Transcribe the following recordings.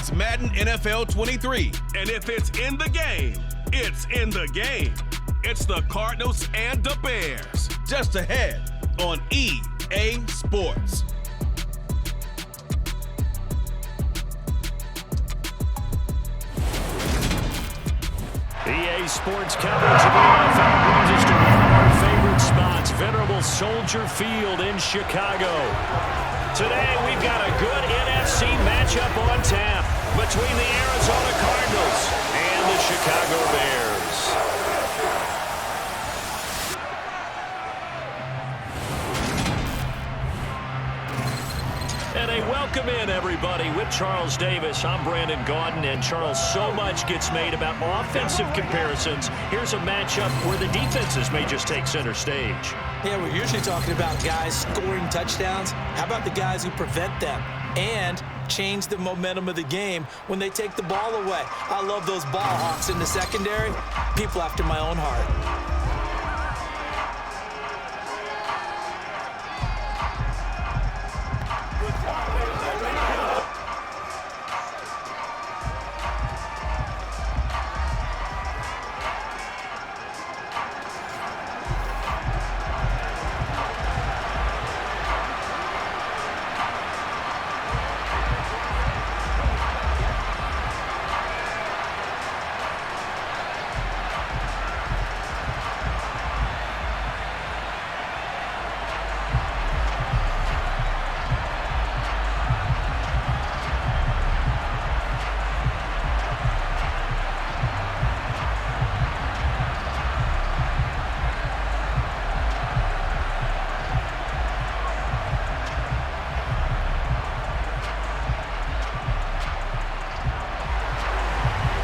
It's Madden NFL 23. And if it's in the game, it's in the game. It's the Cardinals and the Bears. Just ahead on EA Sports. EA Sports coverage of the NFL brings us to one of our favorite spots, venerable Soldier Field in Chicago. Today, we've got a good NFC matchup on tap between the Arizona Cardinals and the Chicago Bears. And a welcome in, everybody, with Charles Davis. I'm Brandon Gaudin, and Charles, so much gets made about offensive comparisons. Here's a matchup where the defenses may just take center stage. Yeah, we're usually talking about guys scoring touchdowns. How about the guys who prevent them and change the momentum of the game when they take the ball away? I love those ball hawks in the secondary. People after my own heart.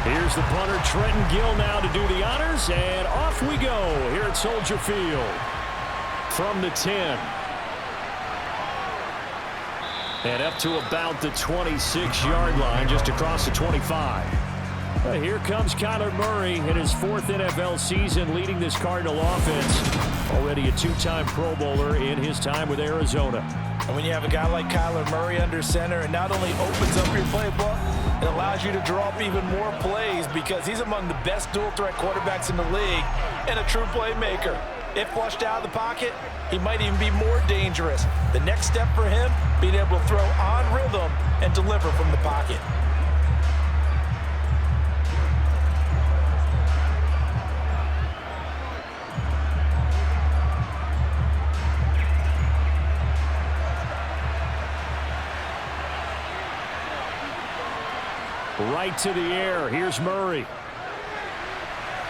Here's the punter, Trenton Gill, now to do the honors, and off we go here at Soldier Field. From the 10. And up to about the 26-yard line, just across the 25. Here comes Kyler Murray in his 4th NFL season, leading this Cardinal offense. Already a 2-time Pro Bowler in his time with Arizona. And when you have a guy like Kyler Murray under center, it not only opens up your playbook, it allows you to draw up even more plays because he's among the best dual-threat quarterbacks in the league and a true playmaker. If flushed out of the pocket, he might even be more dangerous. The next step for him, being able to throw on rhythm and deliver from the pocket. Right to the air. Here's Murray.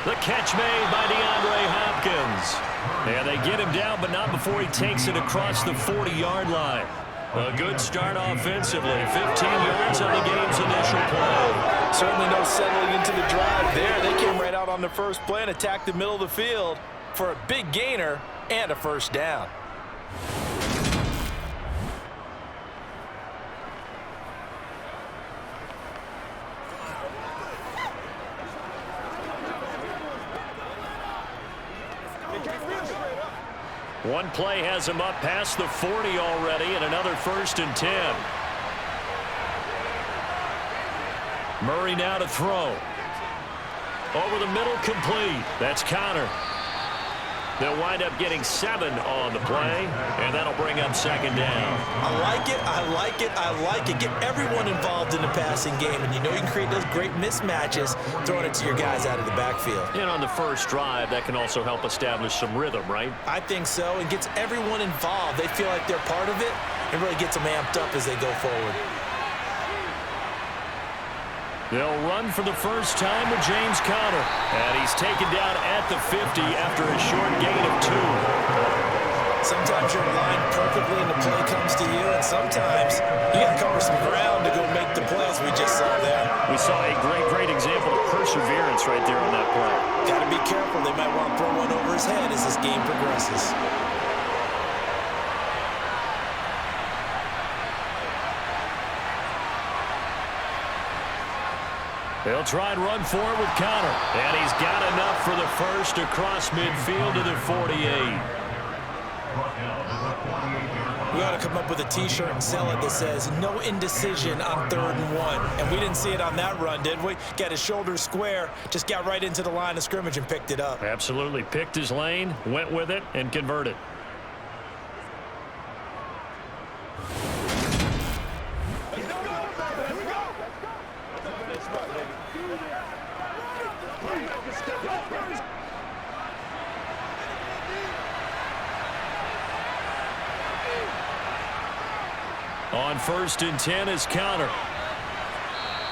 The catch made by DeAndre Hopkins. And they get him down, but not before he takes it across the 40-yard line. A good start offensively. 15 yards on the game's initial play. Certainly no settling into the drive there. They came right out on the first play and attacked the middle of the field for a big gainer and a first down. One play has him up past the 40 already, and another 1st and 10. Murray now to throw. Over the middle, complete. That's Connor. They'll wind up getting 7 on the play, and that'll bring up 2nd down. I like it, I like it, I like it. Get everyone involved in the passing game, and you know you can create those great mismatches throwing it to your guys out of the backfield. And on the first drive, that can also help establish some rhythm, right? I think so. It gets everyone involved. They feel like they're part of it, and really gets them amped up as they go forward. They'll run for the first time with James Conner. And he's taken down at the 50 after a short gain of 2. Sometimes you're aligned perfectly and the play comes to you, and sometimes you got to cover some ground to go make the plays we just saw there. We saw a great example of perseverance right there on that play. Got to be careful. They might want to throw one over his head as this game progresses. They'll try and run for it with Conner. And he's got enough for the first across midfield to the 48. We ought to come up with a T-shirt and sell it that says, no indecision on 3rd and 1. And we didn't see it on that run, did we? Got his shoulders square, just got right into the line of scrimmage and picked it up. Absolutely. Picked his lane, went with it, and converted. On 1st and 10 is Connor.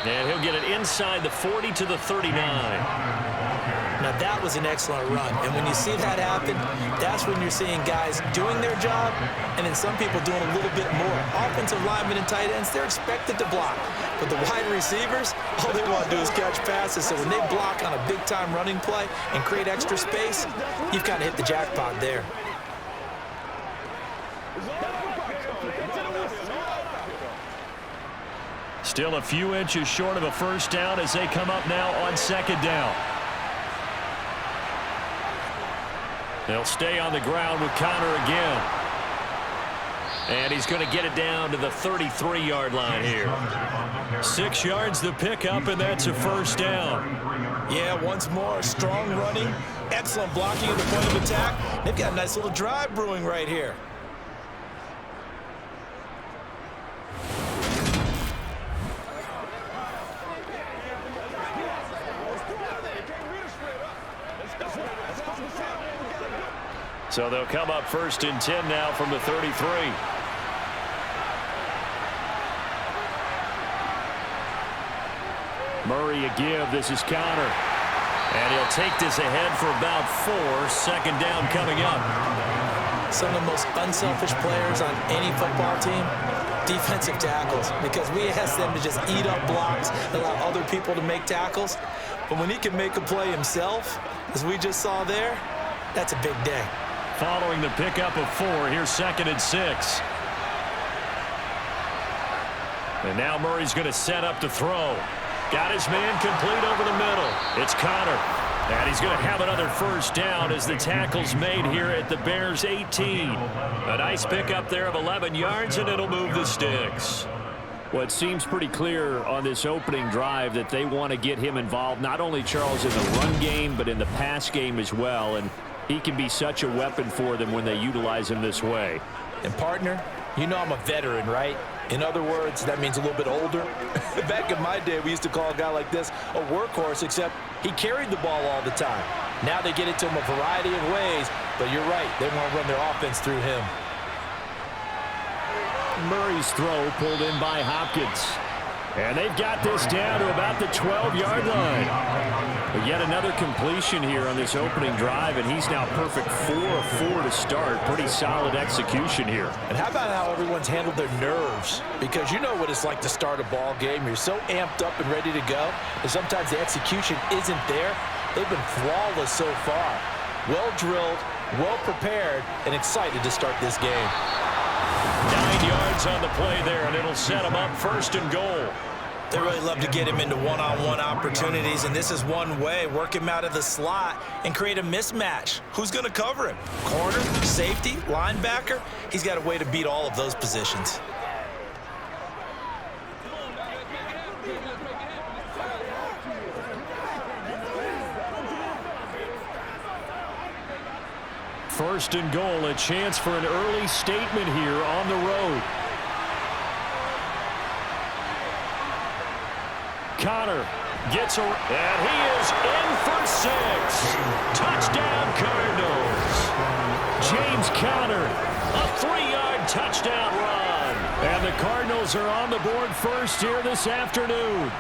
And he'll get it inside the 40 to the 39. Now that was an excellent run. And when you see that happen, that's when you're seeing guys doing their job and then some people doing a little bit more. Offensive linemen and tight ends, they're expected to block. But the wide receivers, all they want to do is catch passes. So when they block on a big-time running play and create extra space, you've kind of hit the jackpot there. Still a few inches short of a first down as they come up now on 2nd down. They'll stay on the ground with Connor again. And he's going to get it down to the 33-yard line here. 6 yards the pickup, and that's a first down. Yeah, once more, strong running, excellent blocking at the point of attack. They've got a nice little drive brewing right here. So they'll come up 1st and 10 now from the 33. Murray a give. This is Connor. And he'll take this ahead for about 4. 2nd down coming up. Some of the most unselfish players on any football team, defensive tackles, because we ask them to just eat up blocks, allow other people to make tackles. But when he can make a play himself, as we just saw there, that's a big day. Following the pickup of 4, here's 2nd and 6. And now Murray's going to set up to throw. Got his man complete over the middle. It's Connor. And he's going to have another first down as the tackle's made here at the Bears' 18. A nice pickup there of 11 yards, and it'll move the sticks. Well, it seems pretty clear on this opening drive that they want to get him involved, not only, Charles, in the run game, but in the pass game as well. And he can be such a weapon for them when they utilize him this way. And, partner, you know I'm a veteran, right? In other words, that means a little bit older. Back in my day, we used to call a guy like this a workhorse, except he carried the ball all the time. Now they get it to him a variety of ways, but you're right. They want to run their offense through him. Murray's throw pulled in by Hopkins. And they've got this down to about the 12-yard line. But yet another completion here on this opening drive, and he's now perfect 4 of 4 to start. Pretty solid execution here. And how about how everyone's handled their nerves? Because you know what it's like to start a ball game. You're so amped up and ready to go, and sometimes the execution isn't there. They've been flawless so far. Well drilled, well prepared, and excited to start this game. 9 yards on the play there, and it'll set him up 1st and goal. They really love to get him into one-on-one opportunities, and this is one way. Work him out of the slot and create a mismatch. Who's going to cover him? Corner, safety, linebacker? He's got a way to beat all of those positions. First and goal, a chance for an early statement here on the road. Connor gets a, and he is in for 6. Touchdown Cardinals. James Conner, a 3-yard touchdown run. And the Cardinals are on the board first here this afternoon.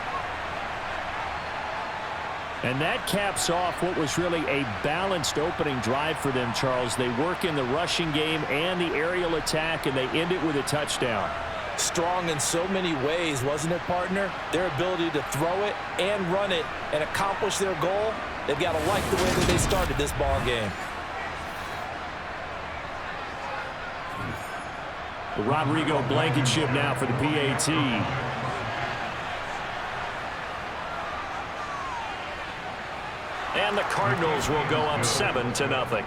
And that caps off what was really a balanced opening drive for them, Charles. They work in the rushing game and the aerial attack, and they end it with a touchdown. Strong in so many ways, wasn't it, partner? Their ability to throw it and run it and accomplish their goal, they've got to like the way that they started this ball game. Rodrigo Blankenship now for the PAT. And the Cardinals will go up 7-0.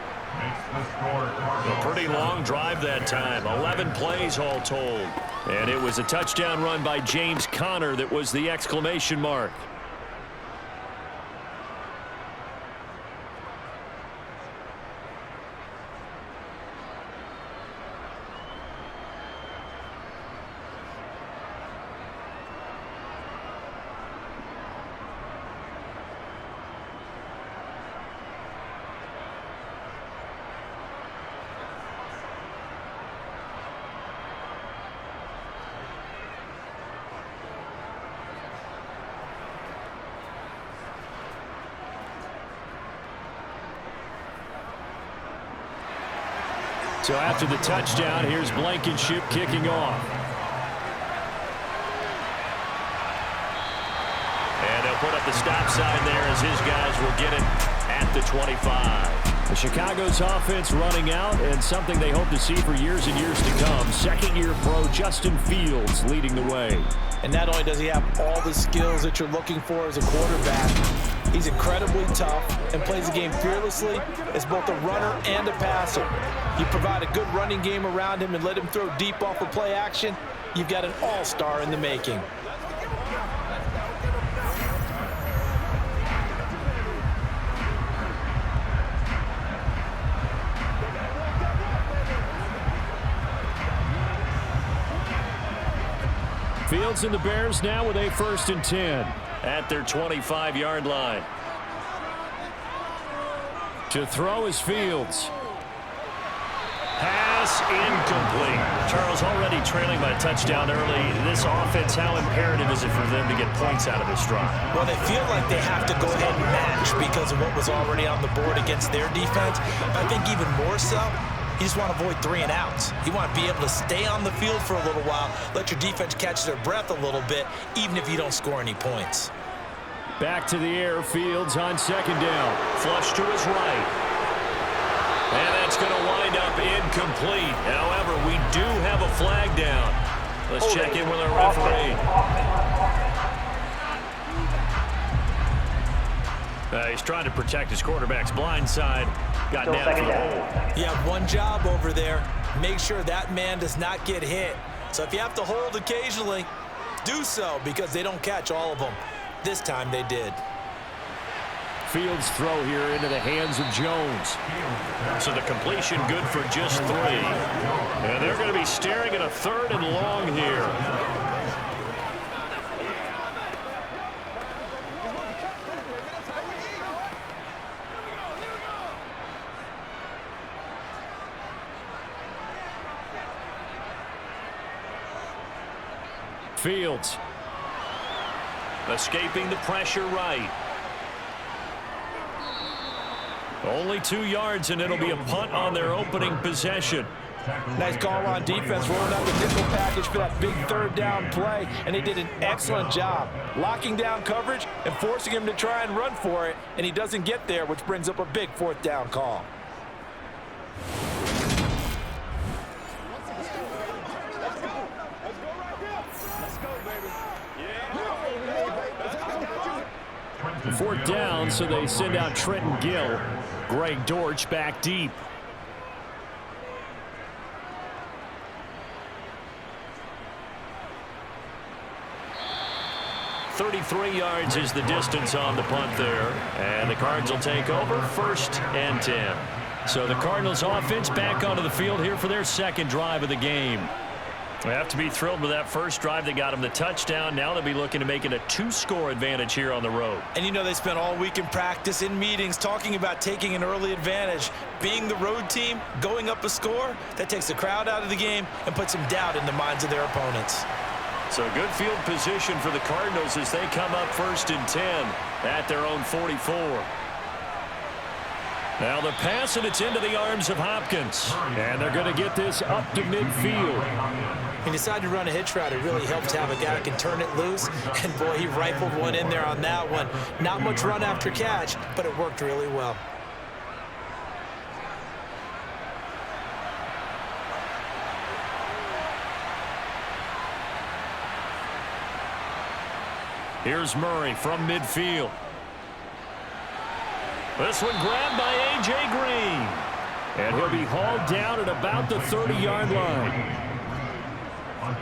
A pretty long drive that time. 11 plays all told. And it was a touchdown run by James Conner that was the exclamation mark. So after the touchdown, here's Blankenship kicking off. And they'll put up the stop sign there as his guys will get it at the 25. The Chicago's offense running out, and something they hope to see for years and years to come. Second-year pro Justin Fields leading the way. And not only does he have all the skills that you're looking for as a quarterback, he's incredibly tough and plays the game fearlessly as both a runner and a passer. You provide a good running game around him and let him throw deep off of play action, you've got an all-star in the making. Fields and the Bears now with a 1st and 10 at their 25-yard line. To throw is Fields. Pass incomplete. Charles, already trailing by a touchdown early. This offense, how imperative is it for them to get points out of this drive? Well, they feel like they have to go ahead and match because of what was already on the board against their defense. I think even more so, you just want to avoid 3 and outs. You want to be able to stay on the field for a little while, let your defense catch their breath a little bit, even if you don't score any points. Back to the air, Fields on 2nd down. Flush to his right. And that's going to wind up incomplete. However, we do have a flag down. Let's check in with our referee. He's trying to protect his quarterback's blind side. Got down for the hold. You have one job over there. Make sure that man does not get hit. So if you have to hold occasionally, do so because they don't catch all of them. This time they did. Fields throw here into the hands of Jones. So the completion good for just 3. And they're going to be staring at a 3rd and long here. Fields escaping the pressure right. Only 2 yards, and it'll be a punt on their opening possession. Nice call on defense, rolling out the nickel package for that big 3rd down play, and they did an excellent job locking down coverage and forcing him to try and run for it, and he doesn't get there, which brings up a big 4th down call. Fourth down, so they send out Trenton Gill. Greg Dortch back deep. .33 yards is the distance on the punt there. And the Cards will take over 1st and 10. So the Cardinals offense back onto the field here for their 2nd drive of the game. They have to be thrilled with that first drive that got them the touchdown. Now they'll be looking to make it a 2-score advantage here on the road. And you know they spent all week in practice, in meetings, talking about taking an early advantage. Being the road team, going up a score, that takes the crowd out of the game and puts some doubt in the minds of their opponents. So good field position for the Cardinals as they come up 1st and 10 at their own 44. Now the pass, and it's into the arms of Hopkins. And they're going to get this up to midfield. He decided to run a hitch route. It really helps to have a guy that can turn it loose. And, boy, he rifled one in there on that one. Not much run after catch, but it worked really well. Here's Murray from midfield. This one grabbed by A.J. Green. And he'll be hauled down at about the 30-yard line.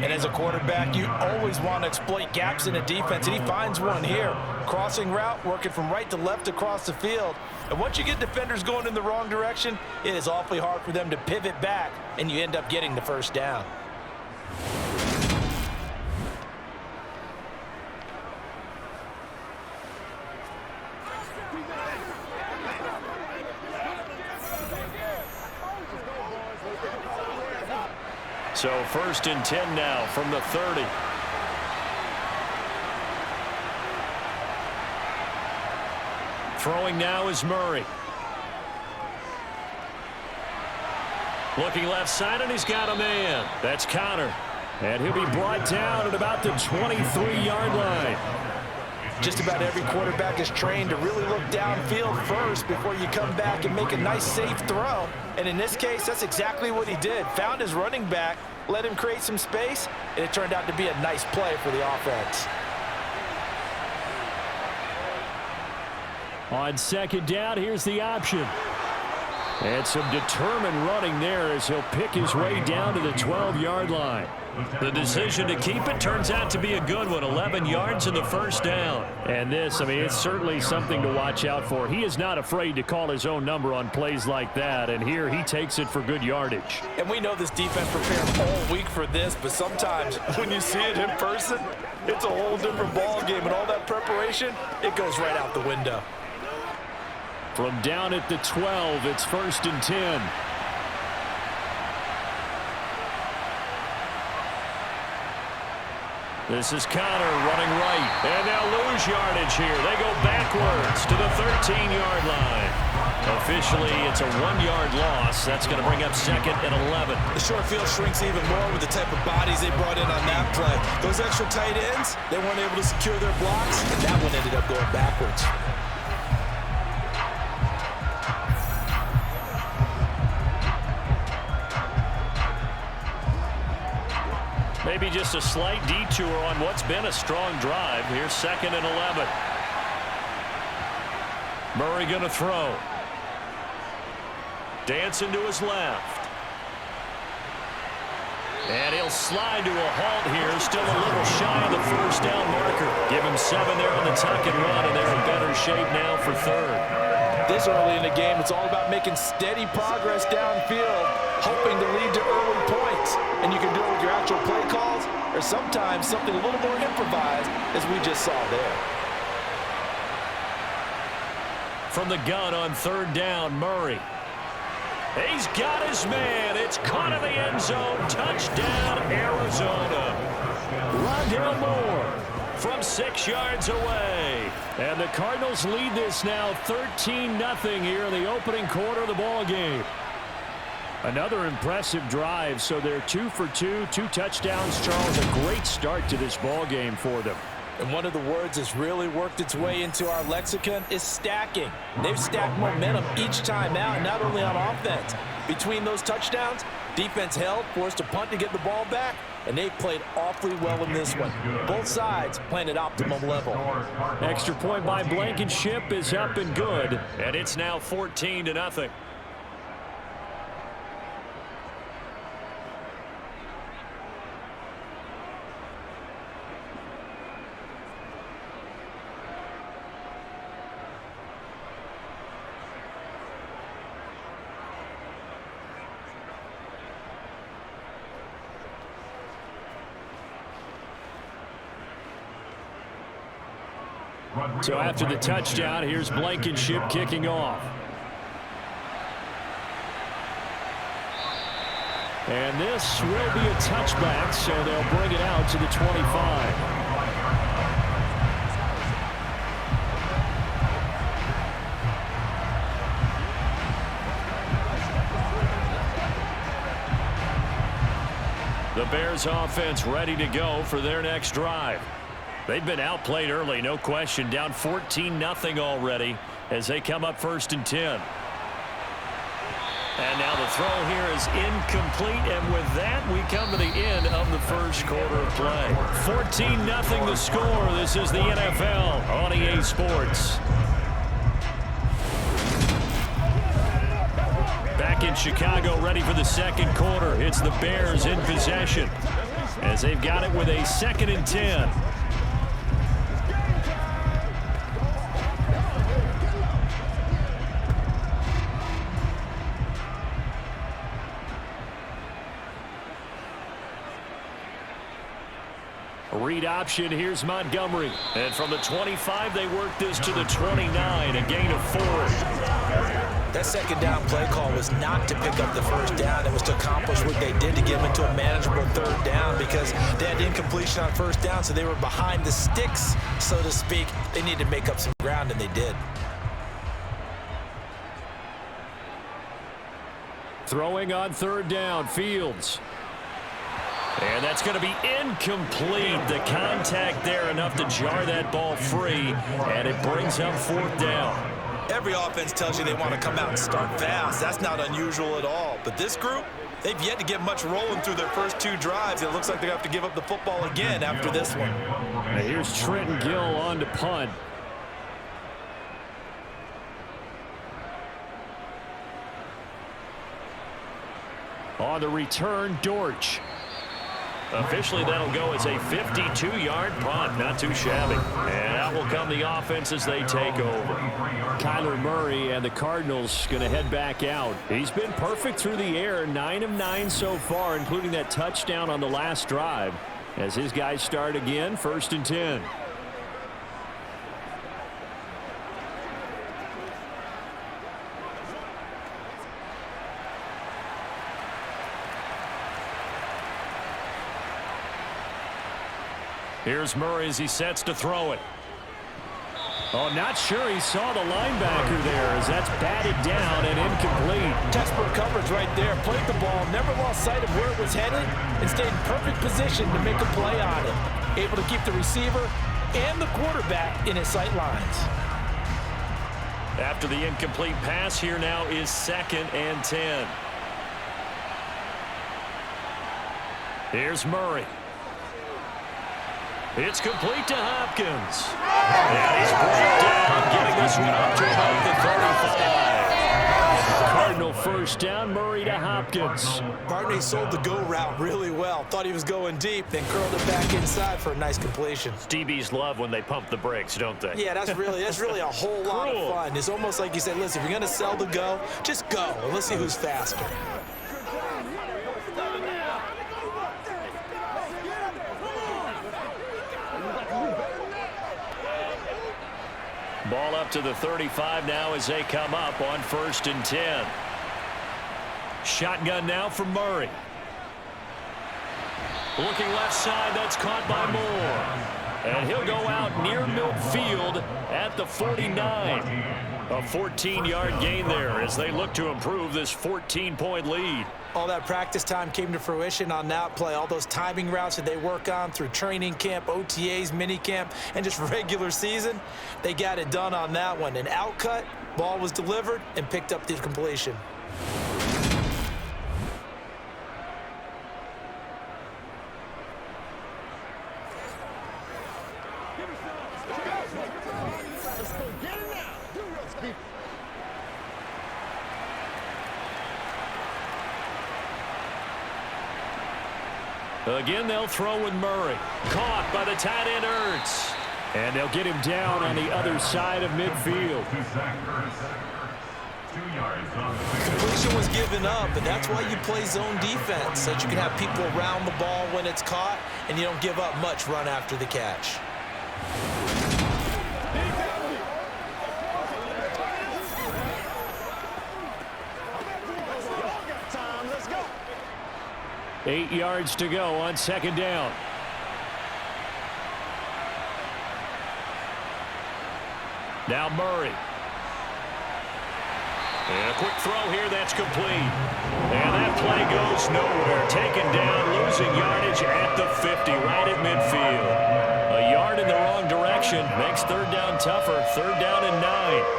And as a quarterback, you always want to exploit gaps in the defense, and he finds one here. Crossing route, working from right to left across the field. And once you get defenders going in the wrong direction, it is awfully hard for them to pivot back, and you end up getting the first down. So 1st and 10 now from the 30. Throwing now is Murray. Looking left side, and he's got a man. That's Connor. And he'll be brought down at about the 23-yard line. Just about every quarterback is trained to really look downfield first before you come back and make a nice, safe throw. And in this case, that's exactly what he did. Found his running back, let him create some space, and it turned out to be a nice play for the offense. On 2nd down, here's the option. And some determined running there as he'll pick his way down to the 12-yard line. The decision to keep it turns out to be a good one. 11 yards in the first down. And this, I mean, it's certainly something to watch out for. He is not afraid to call his own number on plays like that. And here he takes it for good yardage. And we know this defense prepared all week for this, but sometimes when you see it in person, it's a whole different ball game. And all that preparation, it goes right out the window. From down at the 12, it's 1st and 10. This is Connor running right. And they'll lose yardage here. They go backwards to the 13-yard line. Officially, it's a 1-yard loss. That's going to bring up 2nd and 11. The short field shrinks even more with the type of bodies they brought in on that play. Those extra tight ends, they weren't able to secure their blocks, and that one ended up going backwards. Maybe just a slight detour on what's been a strong drive. Here's 2nd and 11. Murray going to throw. Dancing to his left. And he'll slide to a halt here. Still a little shy of the first down marker. Give him 7 there on the tuck and run, and they're in better shape now for 3rd. This early in the game, it's all about making steady progress downfield, hoping to lead to early points. And you can do it with your actual play calls, or sometimes something a little more improvised, as we just saw there. From the gun on 3rd down, Murray. He's got his man. It's caught in the end zone. Touchdown, Arizona. Rondale Moore from 6 yards away. And the Cardinals lead this now 13-0 here in the opening quarter of the ball game. Another impressive drive, so they're 2 for 2, 2 touchdowns. Charles, a great start to this ball game for them. And one of the words that's really worked its way into our lexicon is stacking. They've stacked momentum each time out, not only on offense. Between those touchdowns, defense held, forced a punt to get the ball back, and they played awfully well in this one. Both sides playing at optimum level. Extra point by Blankenship is up and good, and it's now 14-0. So after the touchdown, here's Blankenship kicking off. And this will be a touchback, so they'll bring it out to the 25. The Bears offense ready to go for their next drive. They've been outplayed early, no question. Down 14-0 already as they come up 1st and 10. And now the throw here is incomplete. And with that, we come to the end of the first quarter of play. 14-0 the score. This is the NFL on EA Sports. back in Chicago, ready for the second quarter. It's the Bears in possession as they've got it with a 2nd and 10. Read option, here's Montgomery. And from the 25, they work this to the 29, a gain of 4. That second down play call was not to pick up the first down. It was to accomplish what they did to get them into a manageable 3rd down because they had incompletion on 1st down, so they were behind the sticks, so to speak. They needed to make up some ground, and they did. Throwing on 3rd down, Fields. And that's going to be incomplete. The contact there enough to jar that ball free, and it brings up 4th down. Every offense tells you they want to come out and start fast. That's not unusual at all. But this group, they've yet to get much rolling through their first 2 drives. It looks like they're going to have to give up the football again after this one. Now here's Trenton Gill on to punt. On the return, Dortch. Officially, that'll go as a 52-yard punt. Not too shabby. And out will come the offense as they take over. Kyler Murray and the Cardinals going to head back out. He's been perfect through the air, 9 of 9 so far, including that touchdown on the last drive. As his guys start again, 1st and 10. Here's Murray as he sets to throw it. Oh, not sure he saw the linebacker there as that's batted down and incomplete. Textbook coverage right there. Played the ball, never lost sight of where it was headed, and stayed in perfect position to make a play on it. Able to keep the receiver and the quarterback in his sight lines. After the incomplete pass, here now is 2nd and 10. Here's Murray. It's complete to Hopkins. And he's brought down, getting this one up to about the 35. Cardinal 1st down, Murray to Hopkins. Barney sold the go route really well. Thought he was going deep, then curled it back inside for a nice completion. DBs love when they pump the brakes, don't they? Yeah, that's really a whole lot of fun. It's almost like you said, listen, if you're going to sell the go, just go, and let's see who's faster. Ball up to the 35 now as they come up on 1st and 10. Shotgun now from Murray. Looking left side, that's caught by Moore. And he'll go out near midfield at the 49. A 14-yard gain there as they look to improve this 14-point lead. All that practice time came to fruition on that play. All those timing routes that they work on through training camp, OTAs, minicamp, and just regular season, they got it done on that one. An outcut, ball was delivered, and picked up the completion. Again, they'll throw with Murray. Caught by the tight end, Ertz. And they'll get him down on the other side of midfield. Completion was given up, but that's why you play zone defense, so that you can have people around the ball when it's caught, and you don't give up much run after the catch. 8 yards to go on 2nd down. Now Murray. And a quick throw here, that's complete. And that play goes nowhere. Taken down, losing yardage at the 50, right at midfield. A yard in the wrong direction makes 3rd down tougher. 3rd down and 9.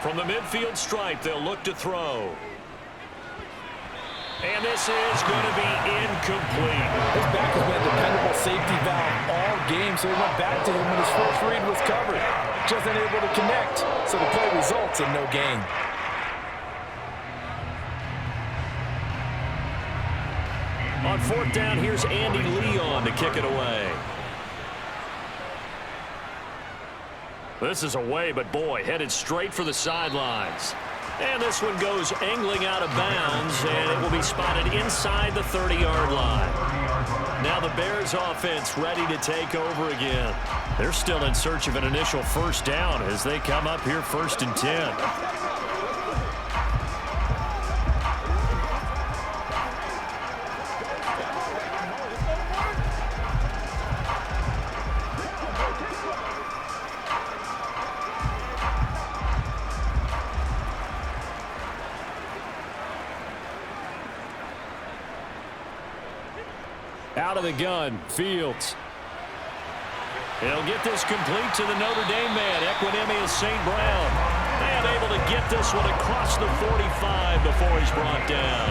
From the midfield stripe, they'll look to throw. And this is going to be incomplete. His back has been a dependable safety valve all game, so he went back to him when his first read was covered. Just unable to connect, so the play results in no gain. On fourth down, here's Andy Leon to kick it away. This is away, but boy, headed straight for the sidelines. And this one goes angling out of bounds, and it will be spotted inside the 30-yard line. Now the Bears offense ready to take over again. They're still in search of an initial first down as they come up here 1st and 10. Out of the gun, Fields. He'll get this complete to the Notre Dame man, Equinemius St. Brown. And able to get this one across the 45 before he's brought down.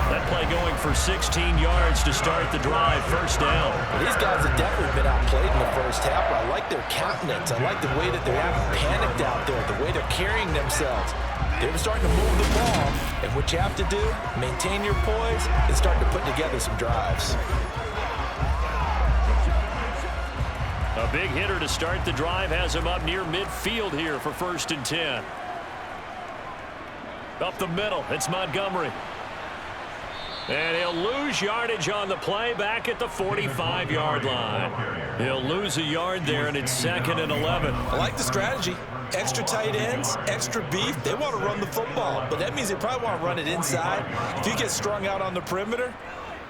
That play going for 16 yards to start the drive, first down. These guys have definitely been outplayed in the first half, but I like their countenance. I like the way that they haven't panicked out there, the way they're carrying themselves. They're starting to move the ball, and what you have to do, maintain your poise, and start to put together some drives. A big hitter to start the drive has him up near midfield here for 1st and 10. Up the middle, it's Montgomery. And he'll lose yardage on the play back at the 45-yard line. He'll lose a yard there, and it's 2nd and 11. I like the strategy. Extra tight ends, extra beef. They want to run the football, but that means they probably want to run it inside. If you get strung out on the perimeter,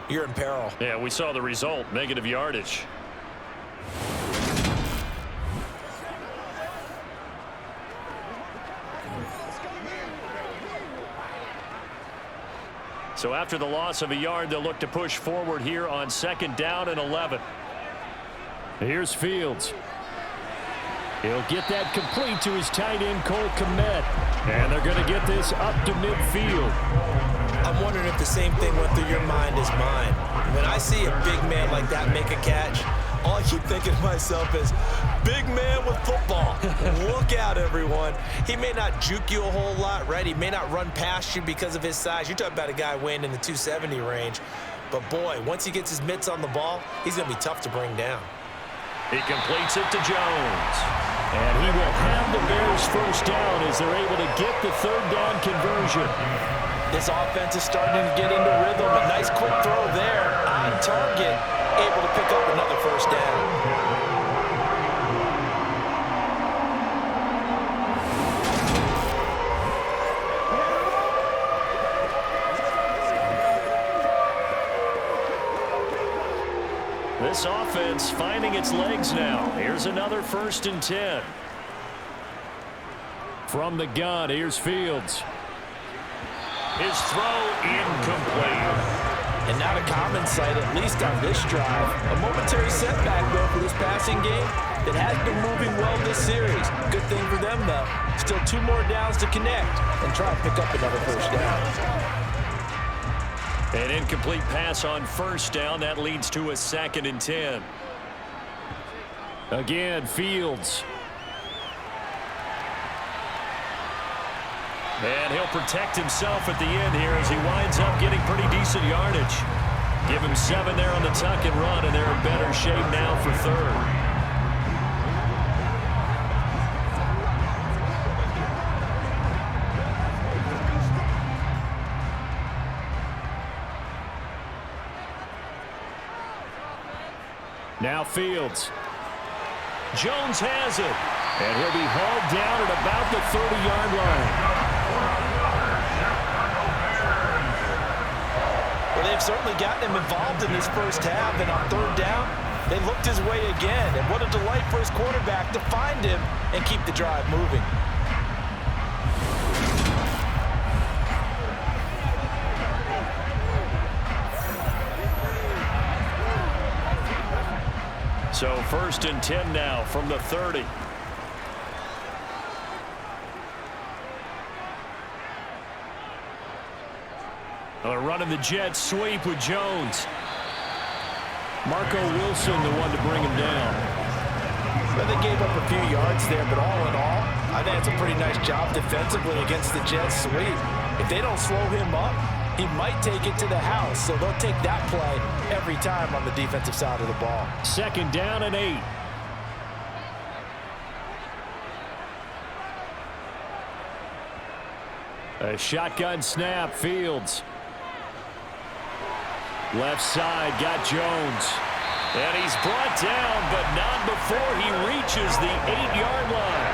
you're in peril. Yeah, we saw the result, negative yardage. So after the loss of a yard, they'll look to push forward here on 2nd down and 11. Here's Fields. He'll get that complete to his tight end, Cole Kmet. And they're going to get this up to midfield. I'm wondering if the same thing went through your mind as mine. When I see a big man like that make a catch, all I keep thinking to myself is, big man with football. Look out, everyone. He may not juke you a whole lot, right? He may not run past you because of his size. You're talking about a guy weighing in the 270 range. But, boy, once he gets his mitts on the ball, he's going to be tough to bring down. He completes it to Jones. And he will have the Bears first down as they're able to get the 3rd down conversion. This offense is starting to get into rhythm. A nice quick throw there on target, able to pick up another first down. This offense finding its legs now. Here's another 1st and 10. From the gun, here's Fields. His throw incomplete. And not a common sight, at least on this drive. A momentary setback, though, for this passing game that has been moving well this series. Good thing for them, though. Still 2 more downs to connect and try and pick up another first down. An incomplete pass on 1st down. That leads to a 2nd and 10. Again, Fields. And he'll protect himself at the end here as he winds up getting pretty decent yardage. Give him 7 there on the tuck and run, and they're in better shape now for 3rd. Now Fields. Jones has it. And he'll be hauled down at about the 30-yard line. Well, they've certainly gotten him involved in this first half, and on 3rd down, they looked his way again. And what a delight for his quarterback to find him and keep the drive moving. So 1st and 10 now from the 30. The Running the jet sweep with Jones. Marco Wilson, the one to bring him down. Well, they gave up a few yards there, but all in all, I think it's a pretty nice job defensively against the jet sweep. If they don't slow him up, he might take it to the house, so they'll take that play every time on the defensive side of the ball. 2nd down and 8. A shotgun snap, Fields. Left side, got Jones. And he's brought down, but not before he reaches the 8-yard line.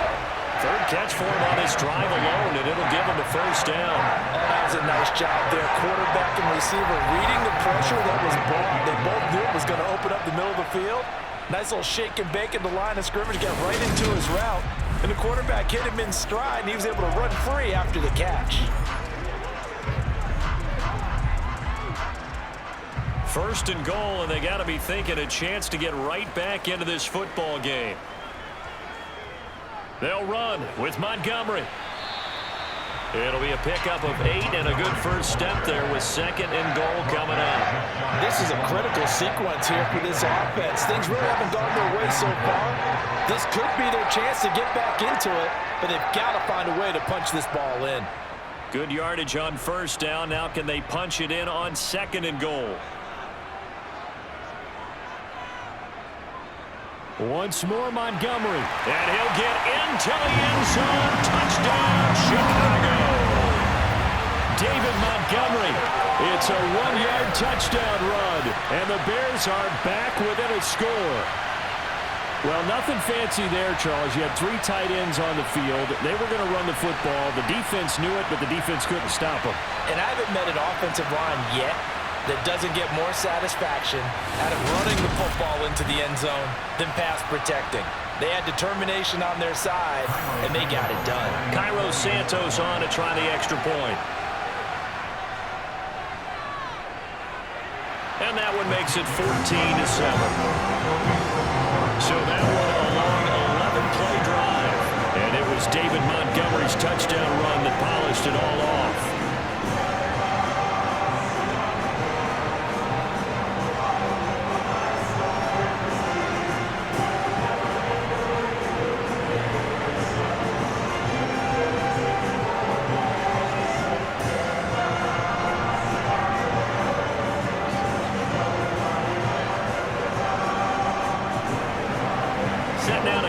3rd catch for him on this drive alone, and it'll give him a 1st down. That was a nice job there. Quarterback and receiver reading the pressure that was brought. They both knew it was going to open up the middle of the field. Nice little shake and bake in the line of scrimmage, got right into his route. And the quarterback hit him in stride, and he was able to run free after the catch. 1st and goal, and they got to be thinking a chance to get right back into this football game. They'll run with Montgomery. It'll be a pickup of 8 and a good first step there with 2nd and goal coming up. This is a critical sequence here for this offense. Things really haven't gone their way so far. This could be their chance to get back into it, but they've got to find a way to punch this ball in. Good yardage on 1st down. Now can they punch it in on 2nd and goal? Once more, Montgomery. And he'll get into the end zone. Touchdown, Chicago. David Montgomery. It's a 1-yard touchdown run. And the Bears are back within a score. Well, nothing fancy there, Charles. You had 3 tight ends on the field. They were going to run the football. The defense knew it, but the defense couldn't stop them. And I haven't met an offensive line yet that doesn't get more satisfaction out of running the football into the end zone than pass protecting. They had determination on their side, and they got it done. Cairo Santos on to try the extra point. And that one makes it 14-7. So that one a long 11-play drive. And it was David Montgomery's touchdown run that polished it all off.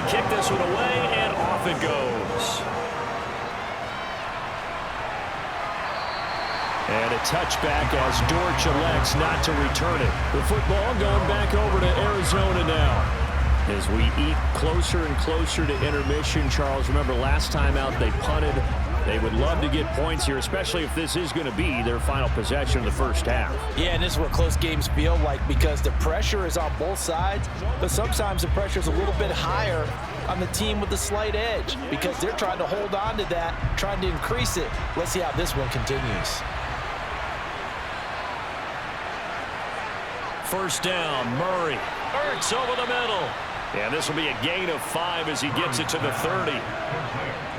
Kick this one away, and off it goes. And a touchback as Dortch elects not to return it. The football going back over to Arizona now. As we eat closer and closer to intermission, Charles, remember last time out they punted. They would love to get points here, especially if this is going to be their final possession of the first half. Yeah, and this is what close games feel like because the pressure is on both sides, but sometimes the pressure is a little bit higher on the team with the slight edge because they're trying to hold on to that, trying to increase it. Let's see how this one continues. 1st down, Murray. Ertz over the middle. And this will be a gain of 5 as he gets it to the 30.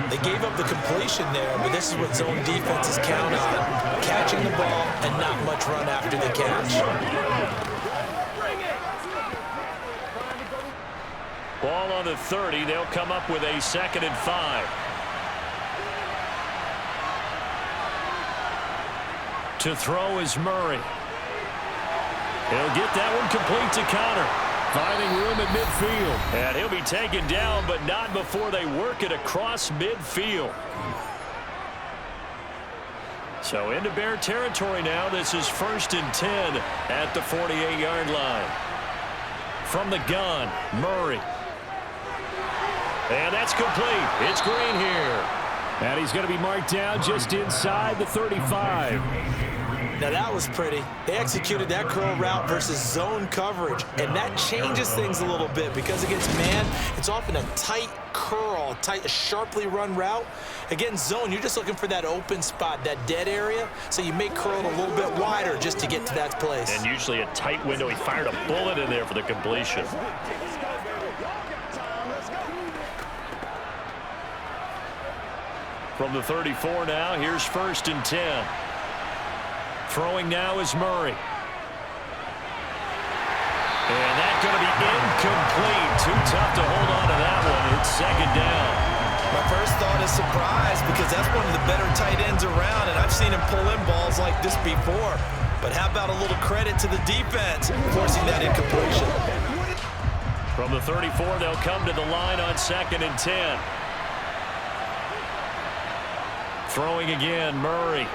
They gave up the completion there, but this is what zone defenses count on. Catching the ball and not much run after the catch. Ball on the 30. They'll come up with a 2nd and 5. To throw is Murray. He'll get that one complete to Connor. Finding room at midfield. And he'll be taken down, but not before they work it across midfield. So into Bear territory now. This is 1st and 10 at the 48-yard line. From the gun, Murray. And that's complete. It's Green here. And he's going to be marked down just inside the 35. Now that was pretty. They executed that curl route versus zone coverage, and that changes things a little bit because against man, it's often a tight curl, a sharply run route. Against zone, you're just looking for that open spot, that dead area, so you may curl it a little bit wider just to get to that place. And usually a tight window. He fired a bullet in there for the completion. From the 34 now, here's 1st and 10. Throwing now is Murray. And that's going to be incomplete. Too tough to hold on to that one. It's second down. My first thought is surprise because that's one of the better tight ends around, and I've seen him pull in balls like this before. But how about a little credit to the defense forcing that incompletion? From the 34, they'll come to the line on 2nd and 10. Throwing again, Murray.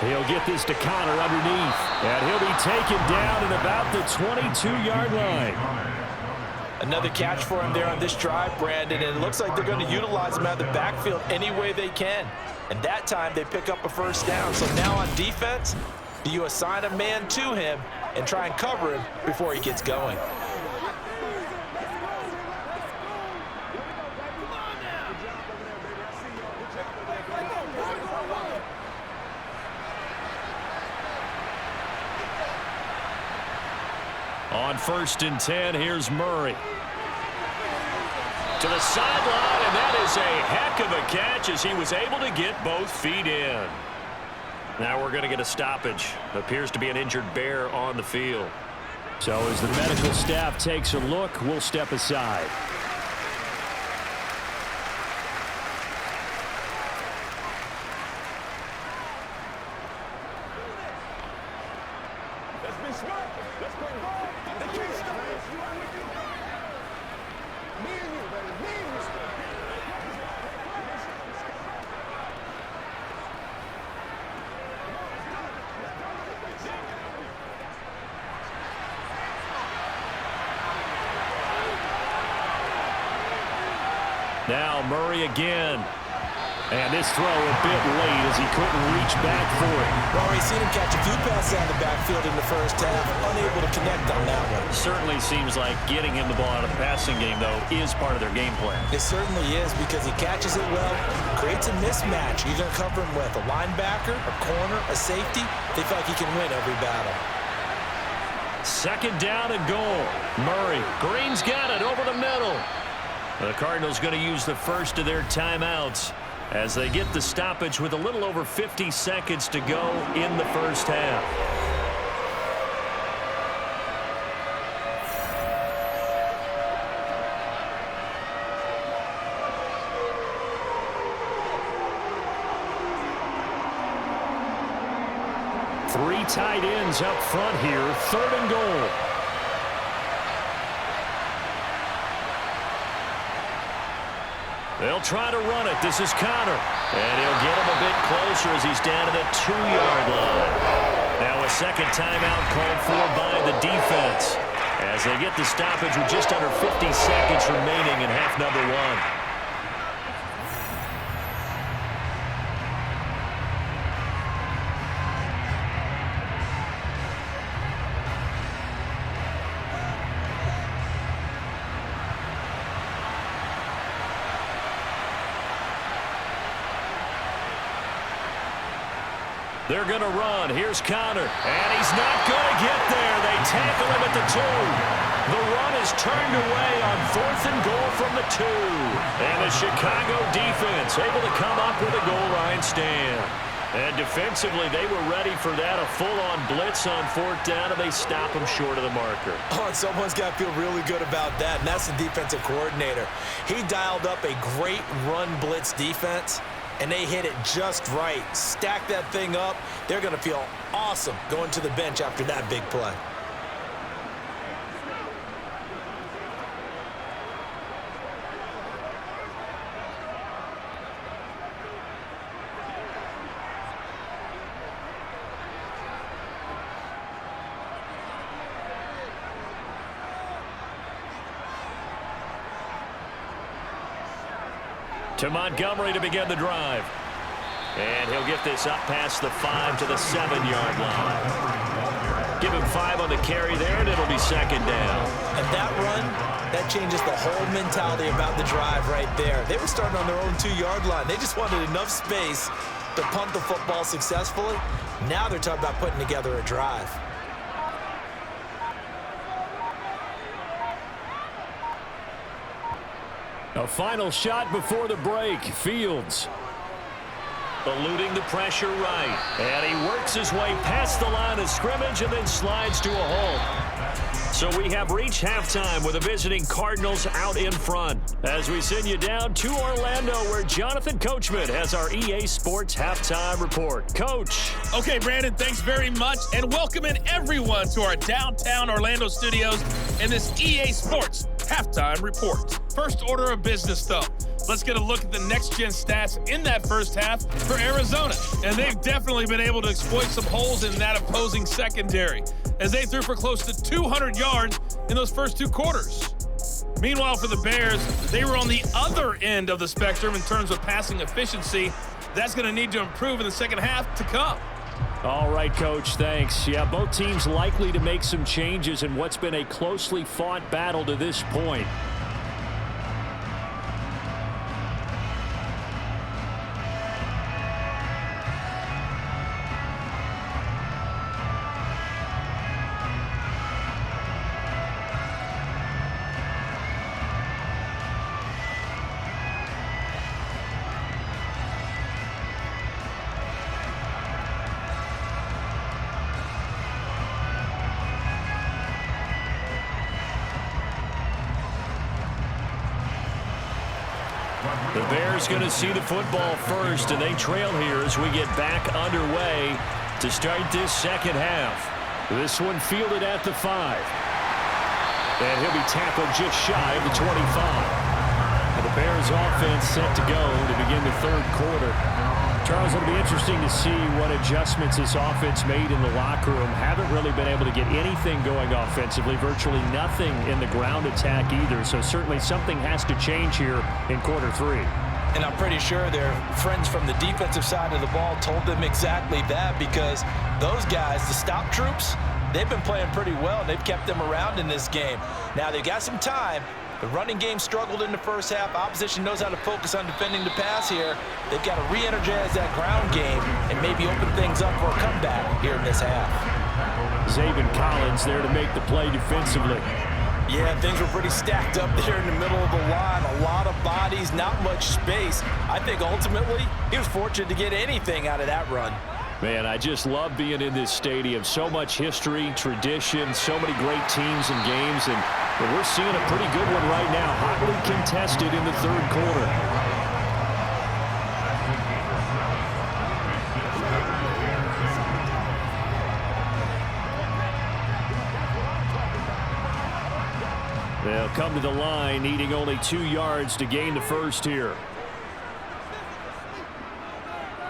He'll get this to Connor underneath. And he'll be taken down at about the 22-yard line. Another catch for him there on this drive, Brandon, and it looks like they're going to utilize him out of the backfield any way they can. And that time they pick up a first down. So now on defense, do you assign a man to him and try and cover him before he gets going? On 1st and 10, here's Murray. To the sideline, and that is a heck of a catch as he was able to get both feet in. Now we're going to get a stoppage. Appears to be an injured Bear on the field. So as the medical staff takes a look, we'll step aside. Now Murray again. And this throw a bit late as he couldn't reach back for it. Well, we've seen him catch a few passes out of the backfield in the first half, unable to connect on that one. Certainly seems like getting him the ball out of the passing game, though, is part of their game plan. It certainly is because he catches it well, creates a mismatch. You're going to cover him with a linebacker, a corner, a safety. They feel like he can win every battle. 2nd down and goal. Murray. Green's got it over the middle. The Cardinals going to use the first of their timeouts as they get the stoppage with a little over 50 seconds to go in the first half. Three tight ends up front here. 3rd and goal. They'll try to run it. This is Connor. And he'll get him a bit closer as he's down to the 2-yard line. Now a second timeout called for by the defense as they get the stoppage with just under 50 seconds remaining in half number 1. They're going to run. Here's Connor. And he's not going to get there. They tackle him at the 2. The run is turned away on 4th and goal from the 2. And the Chicago defense able to come up with a goal line stand. And defensively, they were ready for that. A full-on blitz on 4th down, and they stop him short of the marker. Oh, and someone's got to feel really good about that, and that's the defensive coordinator. He dialed up a great run blitz defense, and they hit it just right. Stack that thing up. They're going to feel awesome going to the bench after that big play. To Montgomery to begin the drive. And he'll get this up past the 5 to the 7-yard line. Give him 5 on the carry there, and it'll be 2nd down. And that run, that changes the whole mentality about the drive right there. They were starting on their own 2-yard line. They just wanted enough space to punt the football successfully. Now they're talking about putting together a drive. A final shot before the break. Fields. eluding the pressure right. And he works his way past the line of scrimmage and then slides to a halt. So we have reached halftime with the visiting Cardinals out in front. As we send you down to Orlando, where Jonathan Coachman has our EA Sports Halftime Report. Coach. Okay, Brandon, thanks very much. And welcoming everyone to our downtown Orlando studios and this EA Sports Halftime Report. First order of business, though. Let's get a look at the next-gen stats in that first half for Arizona. And they've definitely been able to exploit some holes in that opposing secondary, as they threw for close to 200 yards in those first two quarters. Meanwhile, for the Bears, they were on the other end of the spectrum in terms of passing efficiency. That's going to need to improve in the second half to come. All right, Coach, thanks. Yeah, both teams likely to make some changes in what's been a closely fought battle to this point. The Bears going to see the football first, and they trail here as we get back underway to start this second half. This one fielded at the 5. And he'll be tackled just shy of the 25. And the Bears offense set to go to begin the third quarter. Charles, it'll be interesting to see what adjustments this offense made in the locker room. Haven't really been able to get anything going offensively, virtually nothing in the ground attack either. So certainly something has to change here in quarter 3. And I'm pretty sure their friends from the defensive side of the ball told them exactly that, because those guys, the stop troops, they've been playing pretty well, and they've kept them around in this game. Now, they've got some time. The running game struggled in the first half. Opposition knows how to focus on defending the pass here. They've got to re-energize that ground game and maybe open things up for a comeback here in this half. Zaven Collins there to make the play defensively. Yeah, things were pretty stacked up there in the middle of the line. A lot of bodies, not much space. I think ultimately he was fortunate to get anything out of that run. Man, I just love being in this stadium. So much history, tradition, so many great teams and games, and we're seeing a pretty good one right now, hotly contested in the third quarter. They'll come to the line, needing only 2 yards to gain the first here.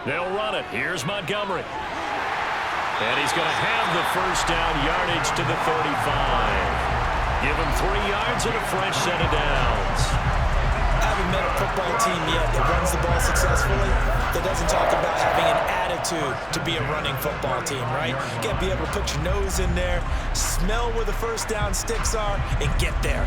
They'll run it. Here's Montgomery. And he's going to have the first down, yardage to the 35. Give him 3 yards and a fresh set of downs. I haven't met a football team yet that runs the ball successfully that doesn't talk about having an attitude to be a running football team, right? You got to be able to put your nose in there, smell where the first down sticks are, and get there.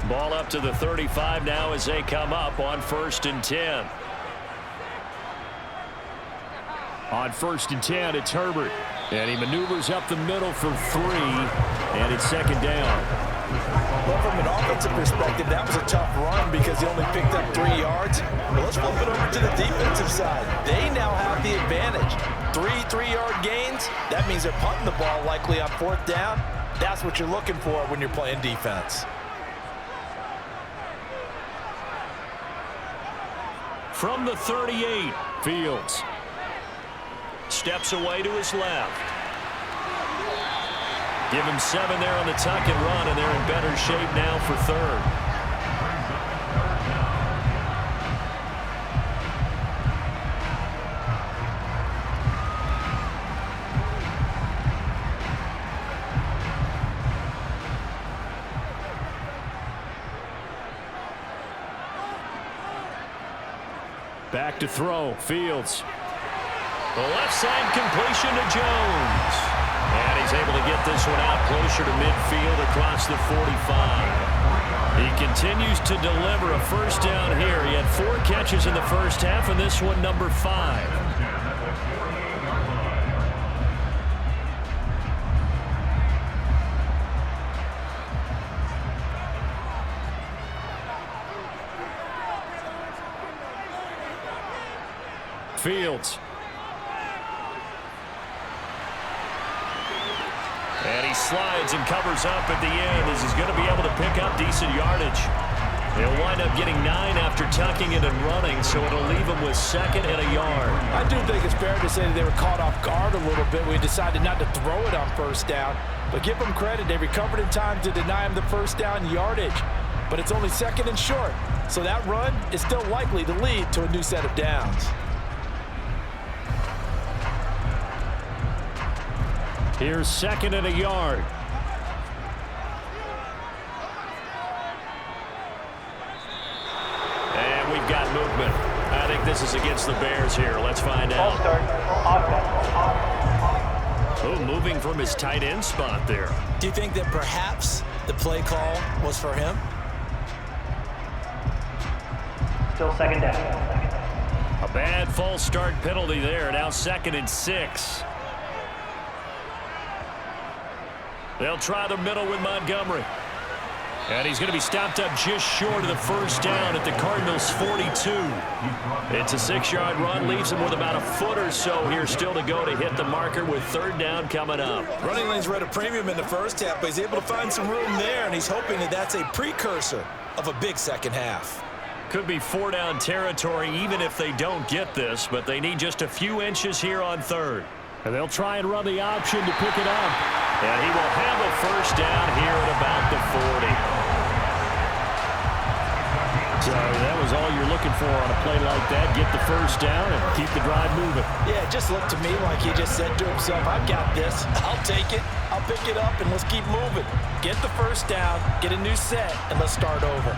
Ball up to the 35 now as they come up on 1st and 10. On 1st and 10, it's Herbert. And he maneuvers up the middle for 3, and it's second down. Well, from an offensive perspective, that was a tough run because he only picked up 3 yards. But let's flip it over to the defensive side. They now have the advantage. 3-3-yard gains, that means they're punting the ball likely on 4th down. That's what you're looking for when you're playing defense. From the 38, Fields steps away to his left. Give him 7 there on the tuck and run, and they're in better shape now for 3rd. Back to throw, Fields. The left side completion to Jones. And he's able to get this one out closer to midfield across the 45. He continues to deliver a first down here. He had 4 catches in the first half, and this one number 5. Fields. And he slides and covers up at the end as he's going to be able to pick up decent yardage. They'll wind up getting 9 after tucking it and running, so it'll leave him with 2nd and a yard. I do think it's fair to say that they were caught off guard a little bit. We decided not to throw it on first down. But give them credit. They recovered in time to deny him the first down yardage. But it's only 2nd and short. So that run is still likely to lead to a new set of downs. Here's 2nd and a yard. And we've got movement. I think this is against the Bears here. Let's find out. Oh, moving from his tight end spot there. Do you think that perhaps the play call was for him? Still 2nd down. A bad false start penalty there. Now 2nd and 6. They'll try the middle with Montgomery. And he's going to be stopped up just short of the first down at the Cardinals' 42. It's a 6-yard run, leaves him with about a foot or so here still to go to hit the marker with 3rd down coming up. Running lanes were at a premium in the first half, but he's able to find some room there, and he's hoping that that's a precursor of a big second half. Could be 4-down territory even if they don't get this, but they need just a few inches here on 3rd. And they'll try and run the option to pick it up. And he will have a first down here at about the 40. So that was all you're looking for on a play like that. Get the first down and keep the drive moving. Yeah, it just looked to me like he just said to himself, I've got this. I'll take it. I'll pick it up, and let's keep moving. Get the first down, get a new set, and let's start over.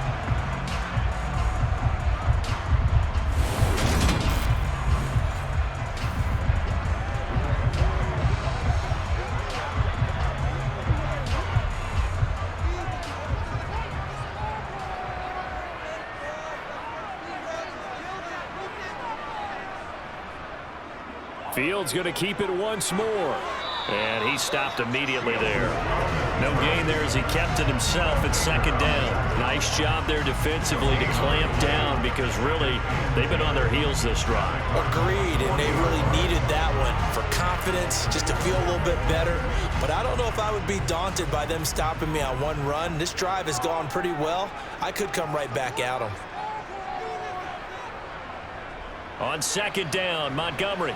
Fields going to keep it once more. And he stopped immediately there. No gain there as he kept it himself at 2nd down. Nice job there defensively to clamp down because really they've been on their heels this drive. Agreed, and they really needed that one for confidence, just to feel a little bit better. But I don't know if I would be daunted by them stopping me on one run. This drive has gone pretty well. I could come right back at them. On 2nd down, Montgomery.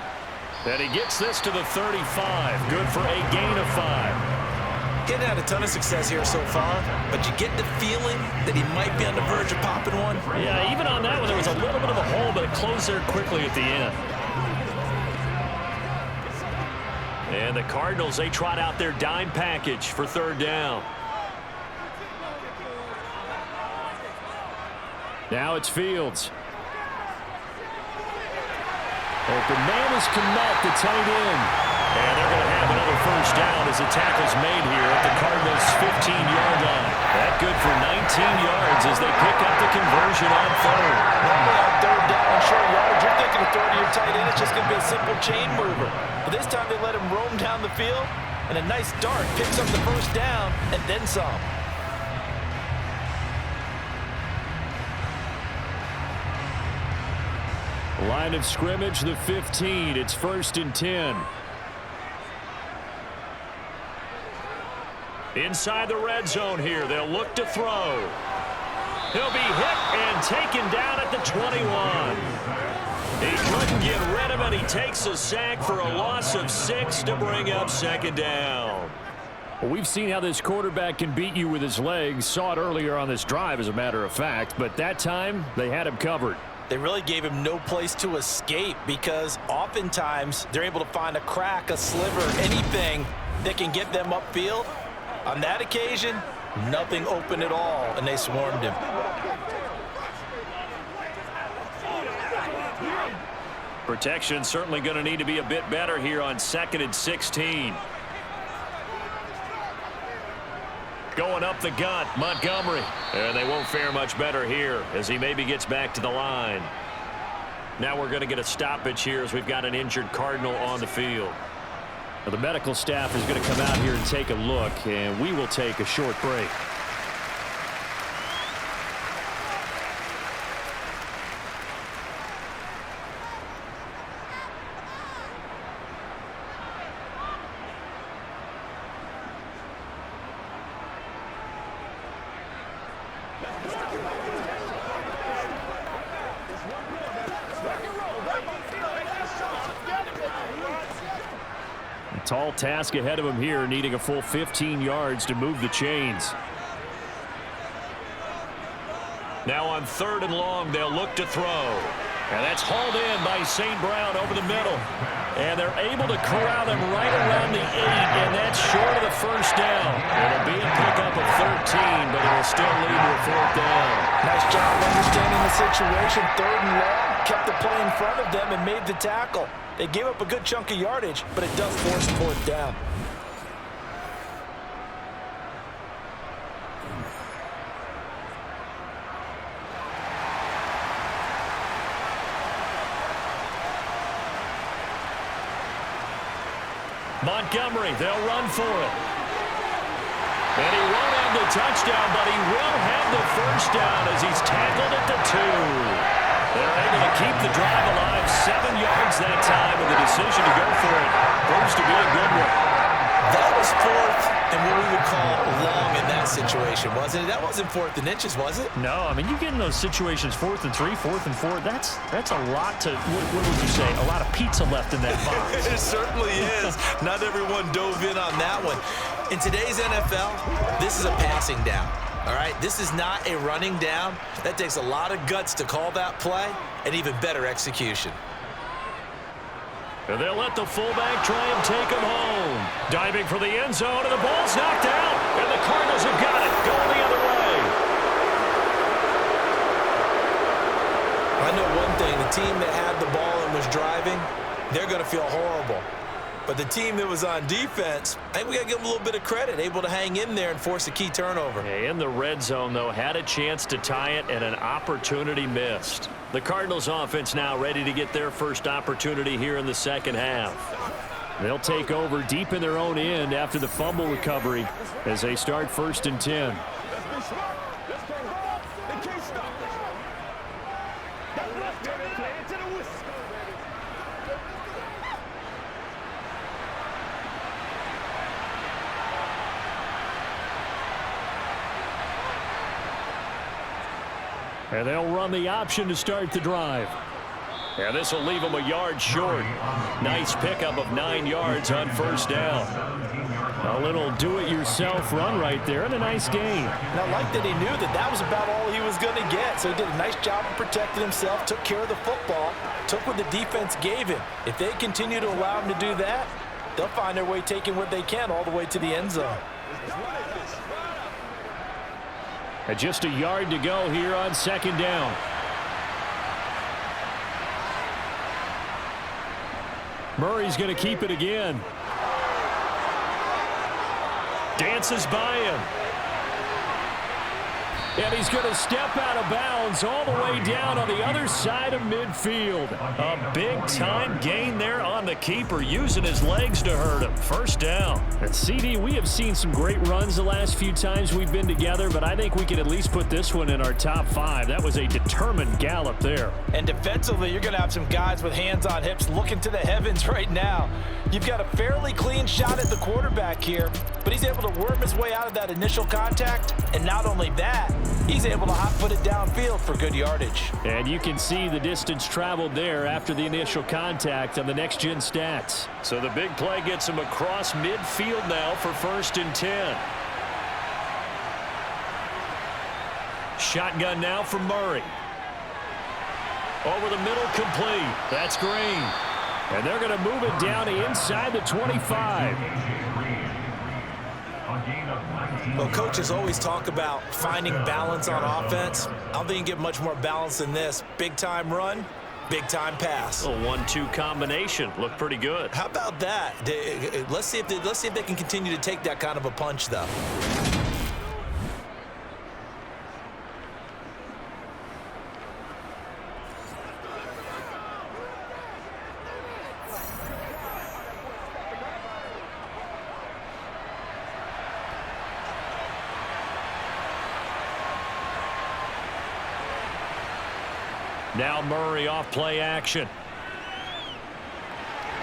And he gets this to the 35. Good for a gain of 5. Getting had a ton of success here so far, but you get the feeling that he might be on the verge of popping one. Yeah, even on that one, there was a little bit of a hole, but it closed there quickly at the end. And the Cardinals, they trot out their dime package for 3rd down. Now it's Fields. Open man is Kmet, the tight end. And they're going to have another first down as the tackle's made here at the Cardinals' 15-yard line. That good for 19 yards as they pick up the conversion on 3rd. Normally on 3rd down and short yardage, you're thinking of throwing to your tight end. It's just going to be a simple chain mover. But this time they let him roam down the field, and a nice dart picks up the first down and then some. Line of scrimmage, the 15. It's 1st and 10. Inside the red zone here, they'll look to throw. He'll be hit and taken down at the 21. He couldn't get rid of it. He takes a sack for a loss of 6 to bring up 2nd down. Well, we've seen how this quarterback can beat you with his legs. Saw it earlier on this drive, as a matter of fact. But that time, they had him covered. They really gave him no place to escape because oftentimes they're able to find a crack, a sliver, anything that can get them upfield. On that occasion, nothing open at all, and they swarmed him. Protection certainly going to need to be a bit better here on 2nd and 16. Going up the gut, Montgomery. And they won't fare much better here as he maybe gets back to the line. Now we're going to get a stoppage here as we've got an injured Cardinal on the field. Well, the medical staff is going to come out here and take a look, and we will take a short break. Tall task ahead of him here, needing a full 15 yards to move the chains. Now on 3rd and long, they'll look to throw. And that's hauled in by St. Brown over the middle. And they're able to corral him right around the 8, and that's short of the first down. It'll be a pickup of 13, but it'll still lead to a 4th down. Nice job understanding the situation. 3rd and long, kept the play in front of them and made the tackle. They gave up a good chunk of yardage, but it does force 4th down. Montgomery, they'll run for it. And he won't have the touchdown, but he will have the first down as he's tackled at the 2. They're able to keep the drive alive, 7 yards that time, and the decision to go for it proves to be a good one. That was 4th and what we would call long in that situation, wasn't it? That wasn't 4th and inches, was it? No, I mean, you get in those situations 4th and 3, 4th and 4. That's a lot to, what would you say, a lot of pizza left in that box. It certainly is. Not everyone dove in on that one. In today's NFL, this is a passing down. All right, this is not a running down. That takes a lot of guts to call that play and even better execution. And they'll let the fullback try and take him home. Diving for the end zone, and the ball's knocked out. And the Cardinals have got it, going the other way. I know one thing. The team that had the ball and was driving, they're going to feel horrible. But the team that was on defense, I think we got to give them a little bit of credit, able to hang in there and force a key turnover. In the red zone, though, had a chance to tie it and an opportunity missed. The Cardinals offense now ready to get their first opportunity here in the second half. They'll take over deep in their own end after the fumble recovery as they start 1st and 10. And they'll run the option to start the drive. And this will leave them a yard short. Nice pickup of 9 yards on 1st down. A little do-it-yourself run right there and a nice gain. And I like that he knew that that was about all he was going to get. So he did a nice job of protecting himself, took care of the football, took what the defense gave him. If they continue to allow him to do that, they'll find their way taking what they can all the way to the end zone. And just a yard to go here on 2nd down. Murray's going to keep it again. Dances by him. And he's going to step out of bounds all the way down on the other side of midfield. A big-time gain there on the keeper, using his legs to hurt him. 1st down. And CD, we have seen some great runs the last few times we've been together, but I think we can at least put this one in our top 5. That was a determined gallop there. And defensively, you're going to have some guys with hands on hips looking to the heavens right now. You've got a fairly clean shot at the quarterback here, but he's able to worm his way out of that initial contact. And not only that, he's able to hot-foot it downfield for good yardage. And you can see the distance traveled there after the initial contact on the next-gen stats. So the big play gets him across midfield now for 1st and 10. Shotgun now from Murray. Over the middle, complete. That's Green. And they're going to move it down inside the 25. Well, coaches always talk about finding balance on offense. I don't think you get much more balance than this. Big-time run, big-time pass. A 1-2 combination. Looked pretty good. How about that? Let's see if they can continue to take that kind of a punch, though. Now Murray off play action.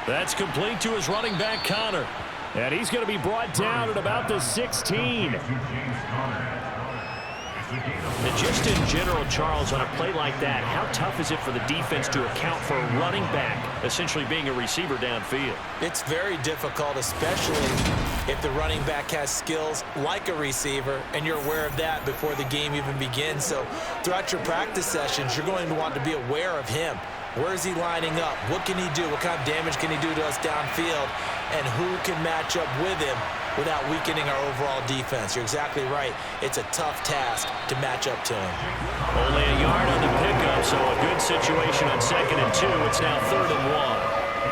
That's complete to his running back, Connor. And he's going to be brought down at about the 16. And just in general, Charles, on a play like that, how tough is it for the defense to account for a running back essentially being a receiver downfield? It's very difficult, especially if the running back has skills like a receiver, and you're aware of that before the game even begins. So throughout your practice sessions, you're going to want to be aware of him. Where is he lining up? What can he do? What kind of damage can he do to us downfield? And who can match up with him without weakening our overall defense? You're exactly right. It's a tough task to match up to him. Only a yard on the pickup, so a good situation on 2nd and 2. It's now 3rd and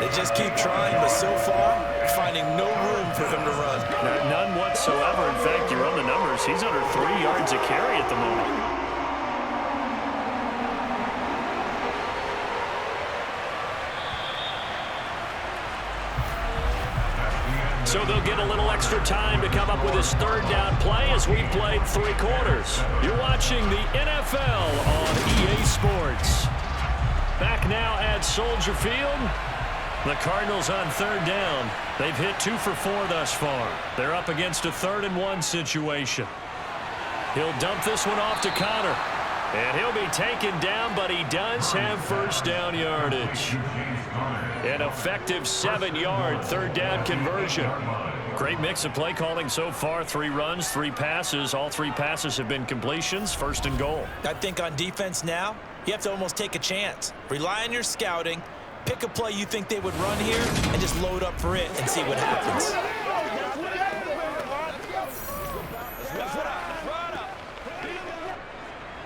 1. They just keep trying, but so far, finding no room for him to run. None whatsoever. In fact, you run the numbers. He's under 3 yards a carry at the moment. So they'll get a little extra time to come up with his 3rd down play as we've played 3 quarters. You're watching the NFL on EA Sports. Back now at Soldier Field. The Cardinals on 3rd down. They've hit 2 for 4 thus far. They're up against a 3rd and 1 situation. He'll dump this one off to Connor. And he'll be taken down, but he does have 1st down yardage. An effective 7-yard 3rd down conversion. Great mix of play calling so far. 3 runs, 3 passes. All 3 passes have been completions. 1st and goal. I think on defense now, you have to almost take a chance. Rely on your scouting. Pick a play you think they would run here and just load up for it and see what happens.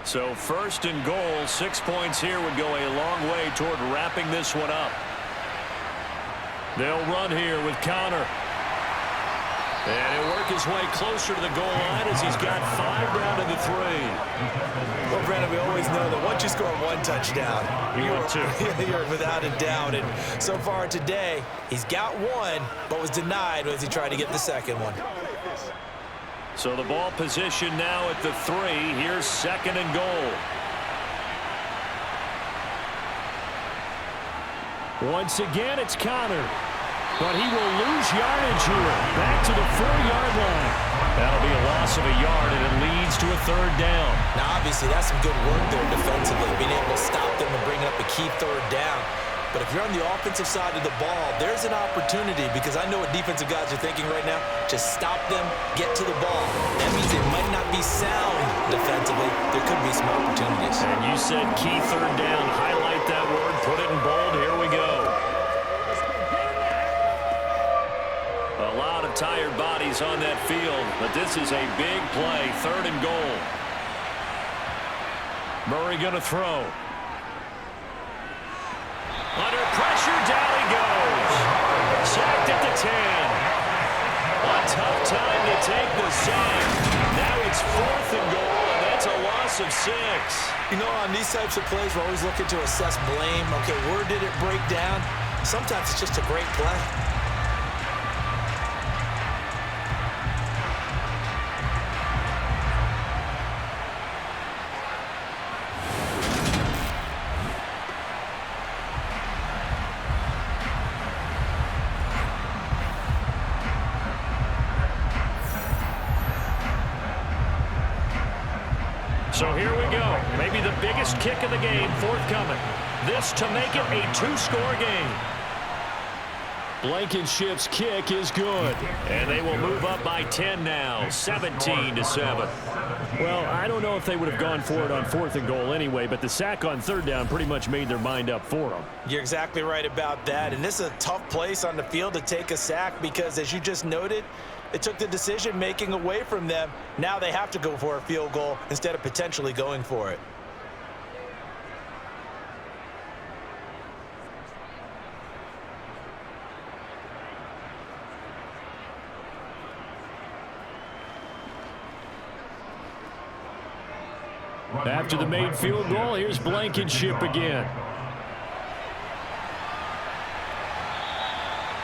So 1st and goal, 6 points here would go a long way toward wrapping this one up. They'll run here with Connor. And he'll work his way closer to the goal line as he's got 5 down to the 3. Well, Brandon, we always know that once you score 1 touchdown, you're without a doubt. And so far today, he's got 1, but was denied as he tried to get the 2nd one. So the ball position now at the 3. Here's 2nd and goal. Once again, it's Connor. But he will lose yardage here. Back to the 4-yard line. That'll be a loss of a yard, and it leads to a 3rd down. Now, obviously, that's some good work there defensively, being able to stop them and bring up a key 3rd down. But if you're on the offensive side of the ball, there's an opportunity, because I know what defensive guys are thinking right now. Just stop them, get to the ball. That means it might not be sound defensively. There could be some opportunities. And you said key 3rd down. Highlight that word. Put it in bold. Here we go. A lot of tired bodies on that field, but this is a big play. 3rd and goal. Murray going to throw. Under pressure, down he goes. Sacked at the 10. A tough time to take the sack. Now it's 4th and goal, and that's a loss of 6. You know, on these types of plays, we're always looking to assess blame. Okay, where did it break down? Sometimes it's just a great play. So here we go. Maybe the biggest kick of the game forthcoming. This to make it a 2-score game. Blankenship's kick is good. And they will move up by 10 now, 17-7. Well, I don't know if they would have gone for it on 4th and goal anyway, but the sack on 3rd down pretty much made their mind up for them. You're exactly right about that. And this is a tough place on the field to take a sack because, as you just noted, it took the decision-making away from them. Now they have to go for a field goal instead of potentially going for it. After the made field goal, here's Blankenship again.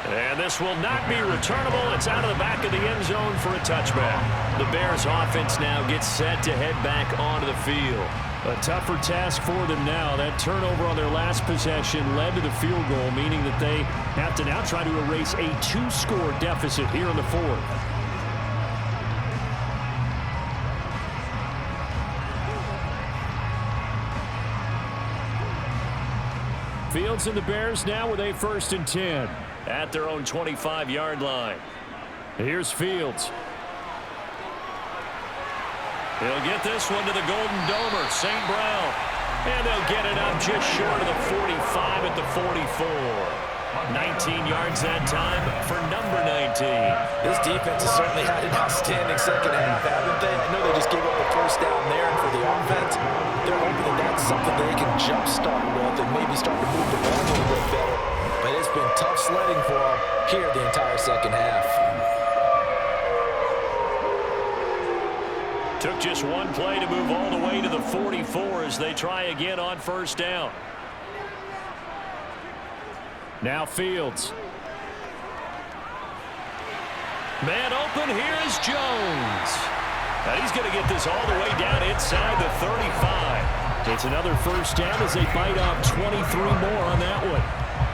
And this will not be returnable. It's out of the back of the end zone for a touchback. The Bears offense now gets set to head back onto the field. A tougher task for them now. That turnover on their last possession led to the field goal, meaning that they have to now try to erase a 2-score deficit here in the fourth. Fields and the Bears now with a 1st and 10. At their own 25-yard line. Here's Fields. He'll get this one to the Golden Domer, St. Brown. And they'll get it up just short of the 45 at the 44. 19 yards that time for number 19. This defense has certainly had an outstanding second half, haven't they? I know they just gave up the first down there, and for the offense, they're hoping that that's something they can jumpstart with and maybe start to move the ball a little bit better. But it's been tough sledding for them here the entire second half. Took just one play to move all the way to the 44 as they try again on 1st down. Now Fields. Man open, here is Jones. Now he's going to get this all the way down inside the 35. It's another 1st down as they bite off 23 more on that one.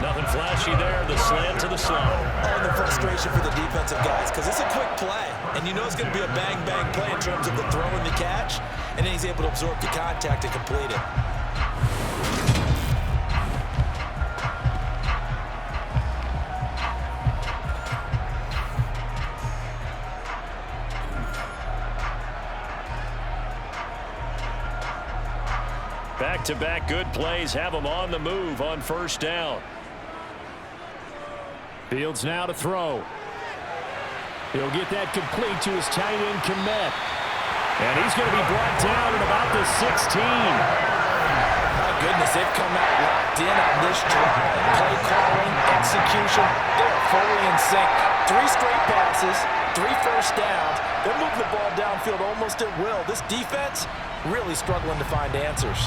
Nothing flashy there, the slant to the slot. Oh, and the frustration for the defensive guys, because it's a quick play, and you know it's going to be a bang-bang play in terms of the throw and the catch, and then he's able to absorb the contact and complete it. Back-to-back good plays have them on the move on 1st down. Fields now to throw. He'll get that complete to his tight end, Komet. And he's going to be brought down at about the 16. My goodness, they've come out locked in on this drive. Play calling, execution, they're fully in sync. 3 straight passes, 3 first downs. They're moving the ball downfield almost at will. This defense really struggling to find answers.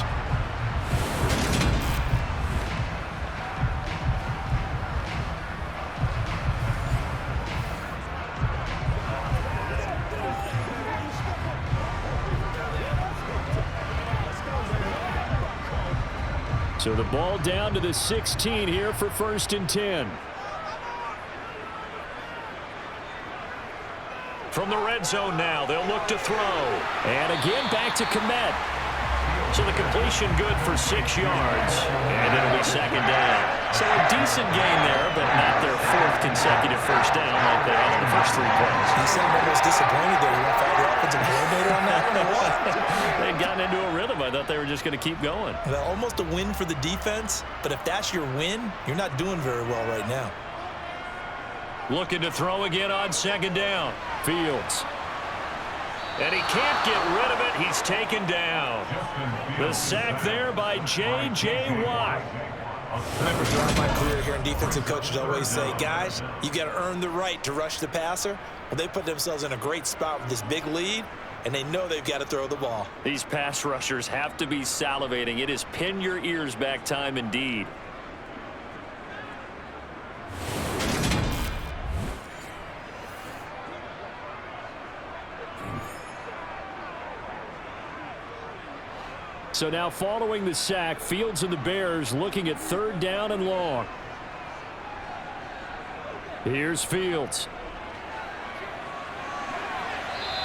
So the ball down to the 16 here for 1st and 10. From the red zone now, they'll look to throw. And again back to Komet. So the completion good for 6 yards. And it'll be 2nd down. So a decent gain there, but not their 4th consecutive 1st down like they had in the first 3 plays. You sound almost disappointed there. You want to fire the offensive coordinator on that one or what? They'd gotten into a rhythm. I thought they were just going to keep going. Well, almost a win for the defense, but if that's your win, you're not doing very well right now. Looking to throw again on 2nd down. Fields. And he can't get rid of it. He's taken down. The sack there by J.J. Watt. I remember throughout my career here in defensive coaches always say, guys, you got to earn the right to rush the passer. Well, they put themselves in a great spot with this big lead, and they know they've got to throw the ball. These pass rushers have to be salivating. It is pin your ears back time indeed. So now following the sack, Fields and the Bears looking at 3rd down and long. Here's Fields.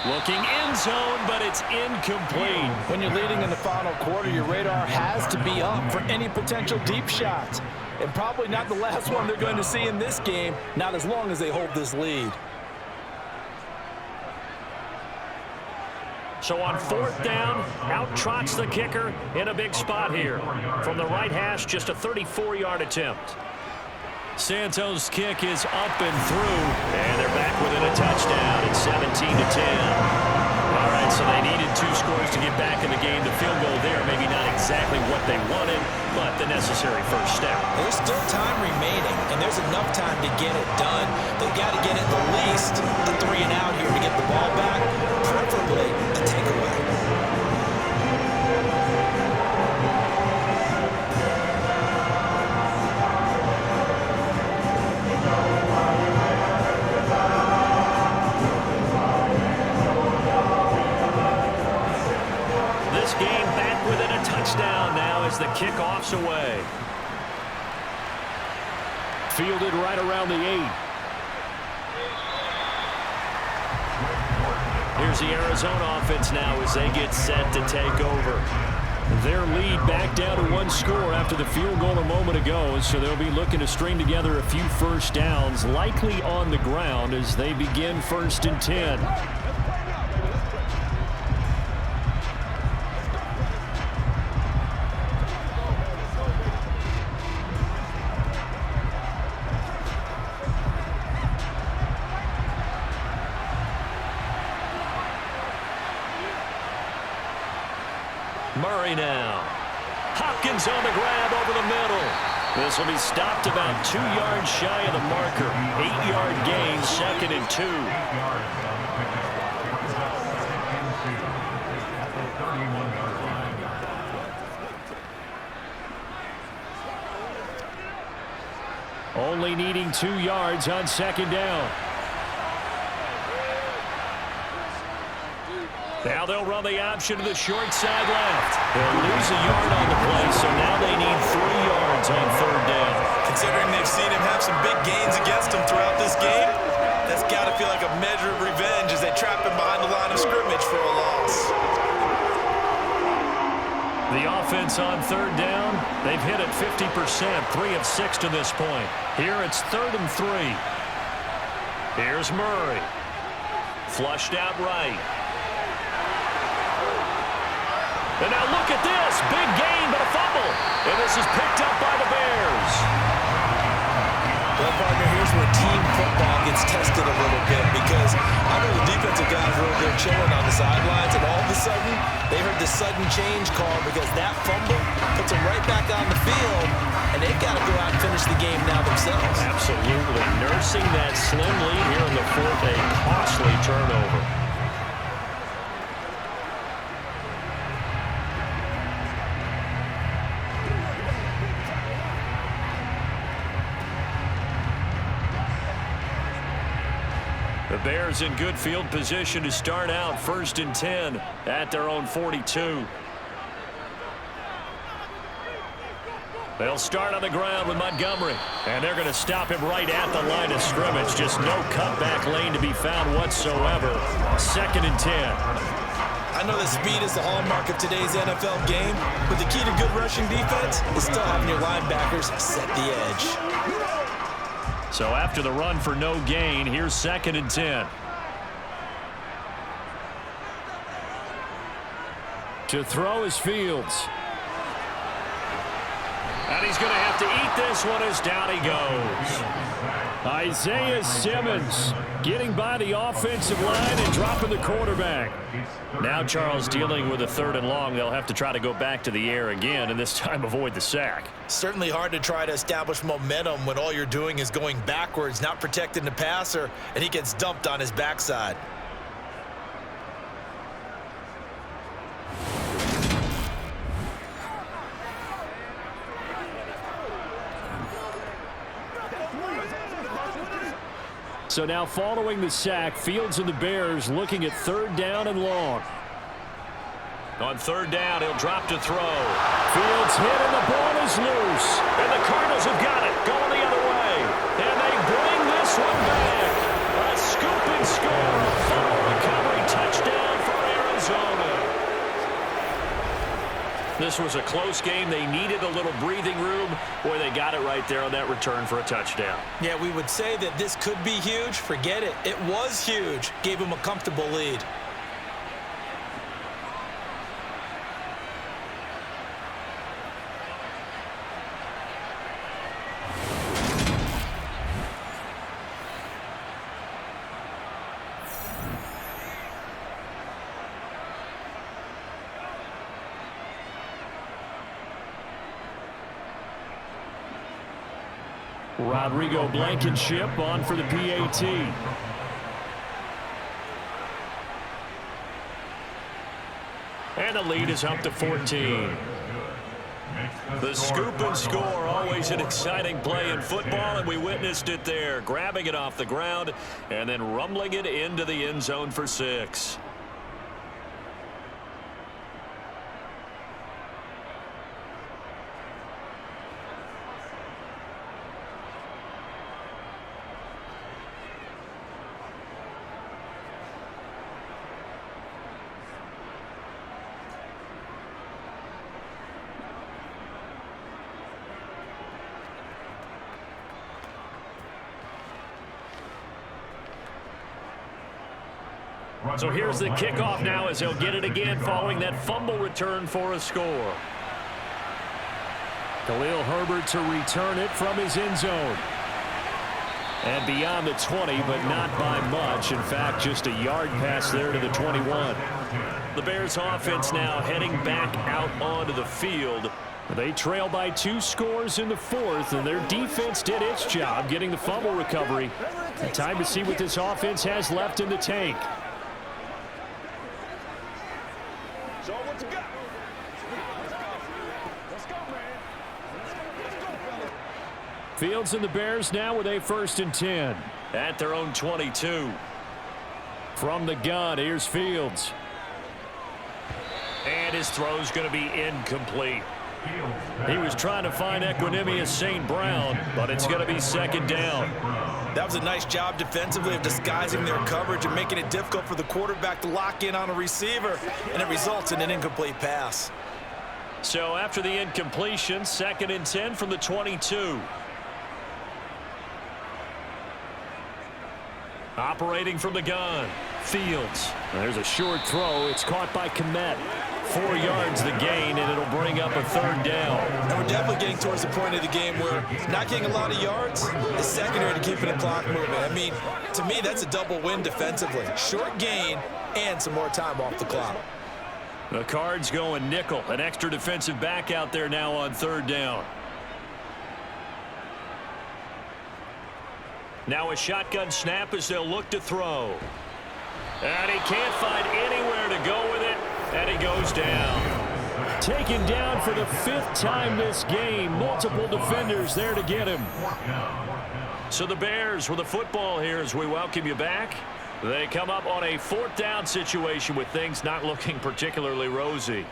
Looking end zone, but it's incomplete. When you're leading in the final quarter, your radar has to be up for any potential deep shots. And probably not the last one they're going to see in this game, not as long as they hold this lead. So on 4th down, out trots the kicker in a big spot here. From the right hash, just a 34-yard attempt. Santos' kick is up and through, and they're back within a touchdown at 17-10. All right, so they needed 2 scores to get back in the game. The field goal there, maybe not exactly what they wanted, but the necessary first step. There's still time remaining, and there's enough time to get it done. They've got to get at least a 3 and out here to get the ball back, preferably a takeaway. This game back within kickoff's away. Fielded right around the 8. Here's the Arizona offense now as they get set to take over. Their lead back down to 1 score after the field goal a moment ago, so they'll be looking to string together a few first downs, likely on the ground as they begin 1st and 10. Murray now. Hopkins on the grab over the middle. This will be stopped about 2 yards shy of the marker. 8-yard gain, 2nd and 2. Only needing 2 yards on 2nd down. Now they'll run the option to the short side left. They'll lose a yard on the play, so now they need 3 yards on 3rd down. Considering they've seen him have some big gains against them throughout this game, that's got to feel like a measure of revenge as they trap him behind the line of scrimmage for a loss. The offense on 3rd down, they've hit it 50%, 3 of 6 to this point. Here it's 3rd and 3. Here's Murray. Flushed out right. And now look at this. Big gain, but a fumble. And this is picked up by the Bears. Well, partner, here's where team football gets tested a little bit because I know the defensive guys were over there chilling on the sidelines, and all of a sudden, they heard the sudden change call because that fumble puts them right back on the field, and they've got to go out and finish the game now themselves. Absolutely. Nursing that slim lead here in the 4th, a costly turnover. The Bears in good field position to start out 1st and 10 at their own 42. They'll start on the ground with Montgomery, and they're going to stop him right at the line of scrimmage. Just no cutback lane to be found whatsoever. 2nd and 10. I know that speed is the hallmark of today's NFL game, but the key to good rushing defense is still having your linebackers set the edge. So after the run for no gain, here's 2nd and 10. To throw is Fields. And he's going to have to eat this one as down he goes. Isaiah Simmons getting by the offensive line and dropping the quarterback. Now Charles dealing with a 3rd and long. They'll have to try to go back to the air again and this time avoid the sack. Certainly hard to try to establish momentum when all you're doing is going backwards, not protecting the passer, and he gets dumped on his backside. So now following the sack, Fields and the Bears looking at 3rd down and long. On 3rd down, he'll drop to throw. Fields hit and the ball is loose. And the Cardinals have got it, going the other way. And they bring this one back. A scoop and score. Full recovery touchdown for Arizona. This was a close game. They needed a little breathing room. Boy, they got it right there on that return for a touchdown. Yeah, we would say that this could be huge. Forget it. It was huge. Gave him a comfortable lead. Rodrigo Blankenship on for the PAT. And the lead is up to 14. The scoop and score, always an exciting play in football, and we witnessed it there, grabbing it off the ground and then rumbling it into the end zone for 6. So here's the kickoff now as they'll get it again following that fumble return for a score. Khalil Herbert to return it from his end zone. And beyond the 20, but not by much. In fact, just a yard pass there to the 21. The Bears offense now heading back out onto the field. They trail by 2 scores in the 4th, and their defense did its job getting the fumble recovery. Time to see what this offense has left in the tank. So what you got? Let's go, man. Fields and the Bears now with a 1st and 10. At their own 22. From the gun, here's Fields. And his throw's going to be incomplete. He was trying to find Equanimous St. Brown, but it's going to be 2nd down. That was a nice job defensively of disguising their coverage and making it difficult for the quarterback to lock in on a receiver, and it results in an incomplete pass. So after the incompletion, 2nd and 10 from the 22. Operating from the gun, Fields. There's a short throw. It's caught by Kmet. 4 yards the gain, and it'll bring up a 3rd down. And we're definitely getting towards the point of the game where not getting a lot of yards is secondary to keeping the clock moving. I mean, to me, that's a double win defensively. Short gain and some more time off the clock. The Cards going nickel. An extra defensive back out there now on 3rd down. Now a shotgun snap as they'll look to throw. And he can't find anywhere to go with it. And he goes down. Taken down for the 5th time this game. Multiple defenders there to get him. So the Bears with the football here as we welcome you back. They come up on a 4th down situation with things not looking particularly rosy.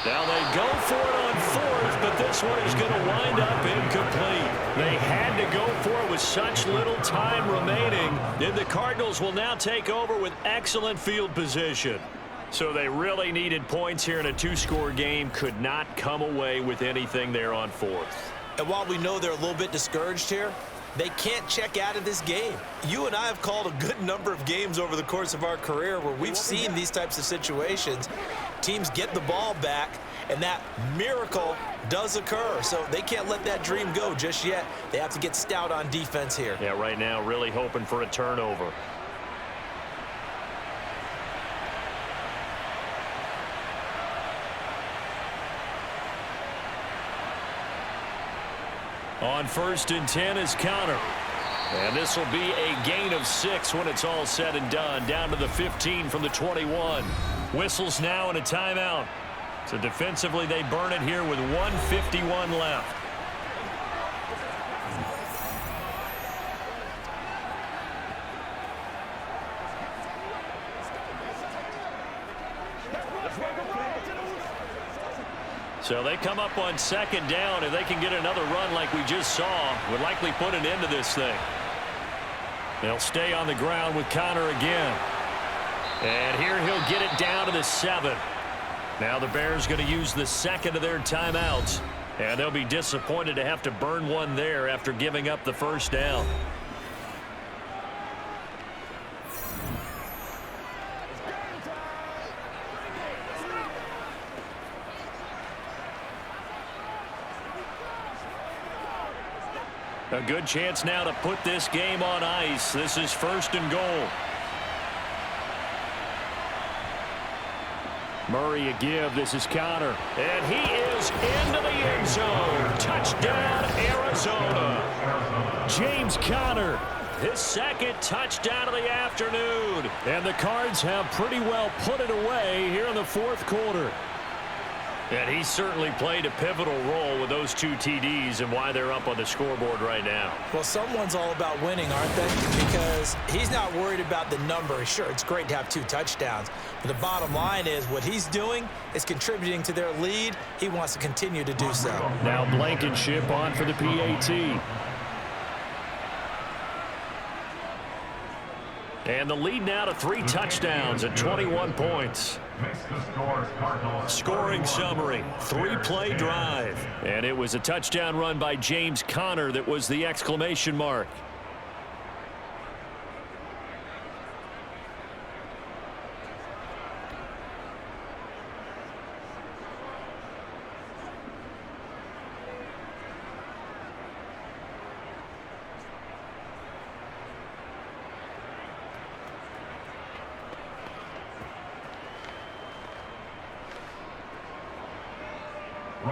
Now they go for it on 4th, but this one is going to wind up incomplete. They had to go for it with such little time remaining. And the Cardinals will now take over with excellent field position. So they really needed points here in a 2-score game. Could not come away with anything there on 4th. And while we know they're a little bit discouraged here, they can't check out of this game. You and I have called a good number of games over the course of our career where we've seen these types of situations. Teams get the ball back, and that miracle does occur. So they can't let that dream go just yet. They have to get stout on defense here. Yeah, right now really hoping for a turnover. On 1st and 10 is Connor. And this will be a gain of 6 when it's all said and done. Down to the 15 from the 21. Whistles now and a timeout. So defensively they burn it here with 1:51 left. So they come up on 2nd down. If they can get another run like we just saw, would likely put an end to this thing. They'll stay on the ground with Connor again. And here he'll get it down to the 7. Now the Bears going to use the 2nd of their timeouts. And they'll be disappointed to have to burn one there after giving up the 1st down. A good chance now to put this game on ice. This is 1st and goal. Murray a give. This is Connor. And he is into the end zone. Touchdown, Arizona. James Conner. His 2nd touchdown of the afternoon. And the Cards have pretty well put it away here in the 4th quarter. And he certainly played a pivotal role with those 2 TDs and why they're up on the scoreboard right now. Well, someone's all about winning, aren't they? Because he's not worried about the number. Sure, it's great to have 2 touchdowns. But the bottom line is what he's doing is contributing to their lead. He wants to continue to do so. Now Blankenship on for the PAT. And the lead now to 3 touchdowns at 21 points. Scoring summary, 3-play drive. And it was a touchdown run by James Conner that was the exclamation mark.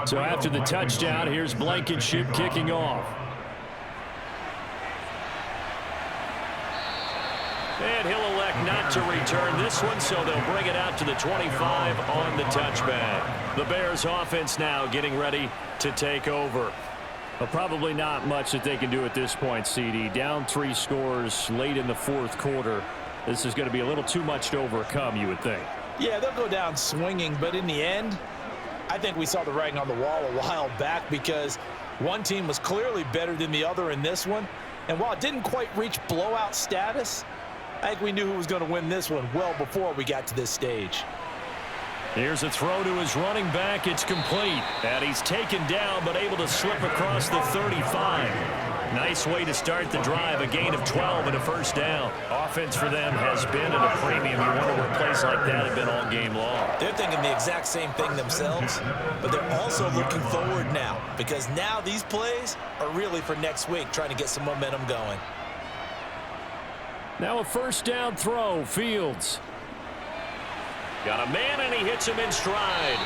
So after the touchdown, here's Blankenship kicking off. And he'll elect not to return this one, so they'll bring it out to the 25 on the touchback. The Bears offense now getting ready to take over. Well, probably not much that they can do at this point, CD. Down 3 scores late in the fourth quarter. This is going to be a little too much to overcome, you would think. Yeah, they'll go down swinging, but in the end, I think we saw the writing on the wall a while back because one team was clearly better than the other in this one. And while it didn't quite reach blowout status, I think we knew who was going to win this one well before we got to this stage. Here's a throw to his running back. It's complete. And he's taken down but able to slip across the 35. Nice way to start the drive. A gain of 12 and a first down. Offense for them has been at a premium. You wonder where plays like that have been all game long. They're thinking the exact same thing themselves, but they're also looking forward now because now these plays are really for next week, trying to get some momentum going. Now a first down throw, Fields. Got a man, and he hits him in stride.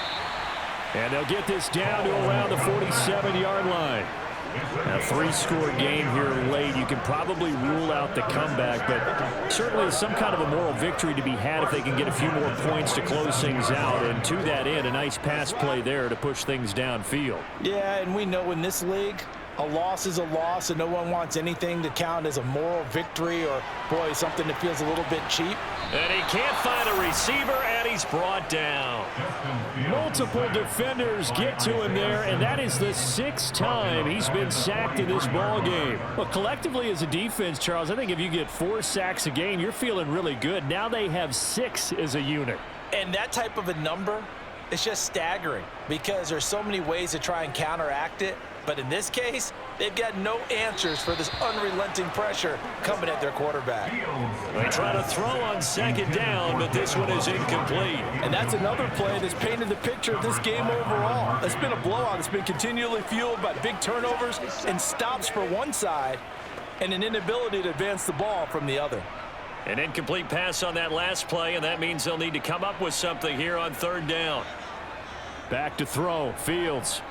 And they'll get this down to around the 47-yard line. A 3-score game here late. You can probably rule out the comeback, but certainly some kind of a moral victory to be had if they can get a few more points to close things out. And to that end, a nice pass play there to push things downfield. Yeah, and we know in this league, a loss is a loss, and no one wants anything to count as a moral victory or, boy, something that feels a little bit cheap. And he can't find a receiver, and he's brought down. Multiple defenders get to him there, and that is the 6th time he's been sacked in this ball game. Well, collectively as a defense, Charles, I think if you get 4 sacks a game, you're feeling really good. Now they have 6 as a unit. And that type of a number is just staggering because there's so many ways to try and counteract it. But in this case, they've got no answers for this unrelenting pressure coming at their quarterback. They try to throw on second down, but this one is incomplete. And that's another play that's painted the picture of this game overall. It's been a blowout. It's been continually fueled by big turnovers and stops for one side and an inability to advance the ball from the other. An incomplete pass on that last play, and that means they'll need to come up with something here on third down. Back to throw, Fields.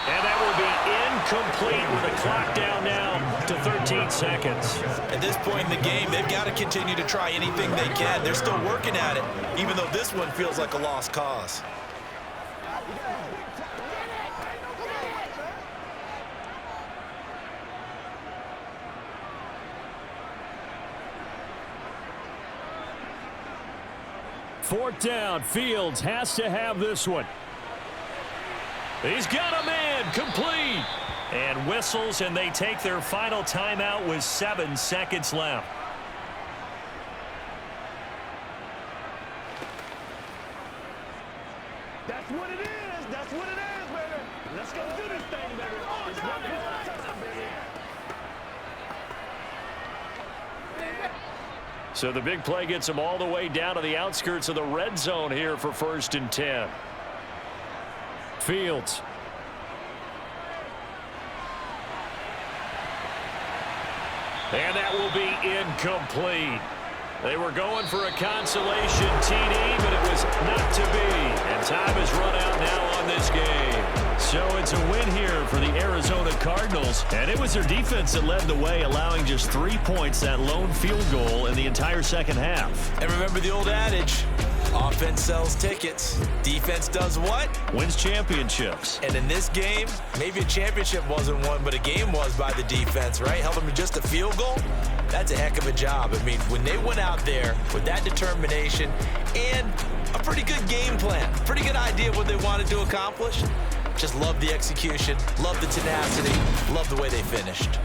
And that will be incomplete with a clock down now to 13 seconds. At this point in the game, they've got to continue to try anything they can. They're still working at it, even though this one feels like a lost cause. Fourth down, Fields has to have this one. He's got a man, complete. And whistles, and they take their final timeout with 7 seconds left. That's what it is. That's what it is, baby. Let's go do this thing, baby. It's one more time, baby. So the big play gets them all the way down to the outskirts of the red zone here for 1st and 10. Fields. And that will be incomplete. They were going for a consolation TD, but it was not to be. And time has run out now on this game. So it's a win here for the Arizona Cardinals. And it was their defense that led the way, allowing just 3 points, that lone field goal in the entire second half. And remember the old adage, offense sells tickets. Defense does what? Wins championships. And in this game, maybe a championship wasn't won, but a game was by the defense, right? Held them to just a field goal. That's a heck of a job. I mean, when they went out there with that determination and a pretty good game plan, pretty good idea of what they wanted to accomplish, just love the execution, love the tenacity, love the way they finished.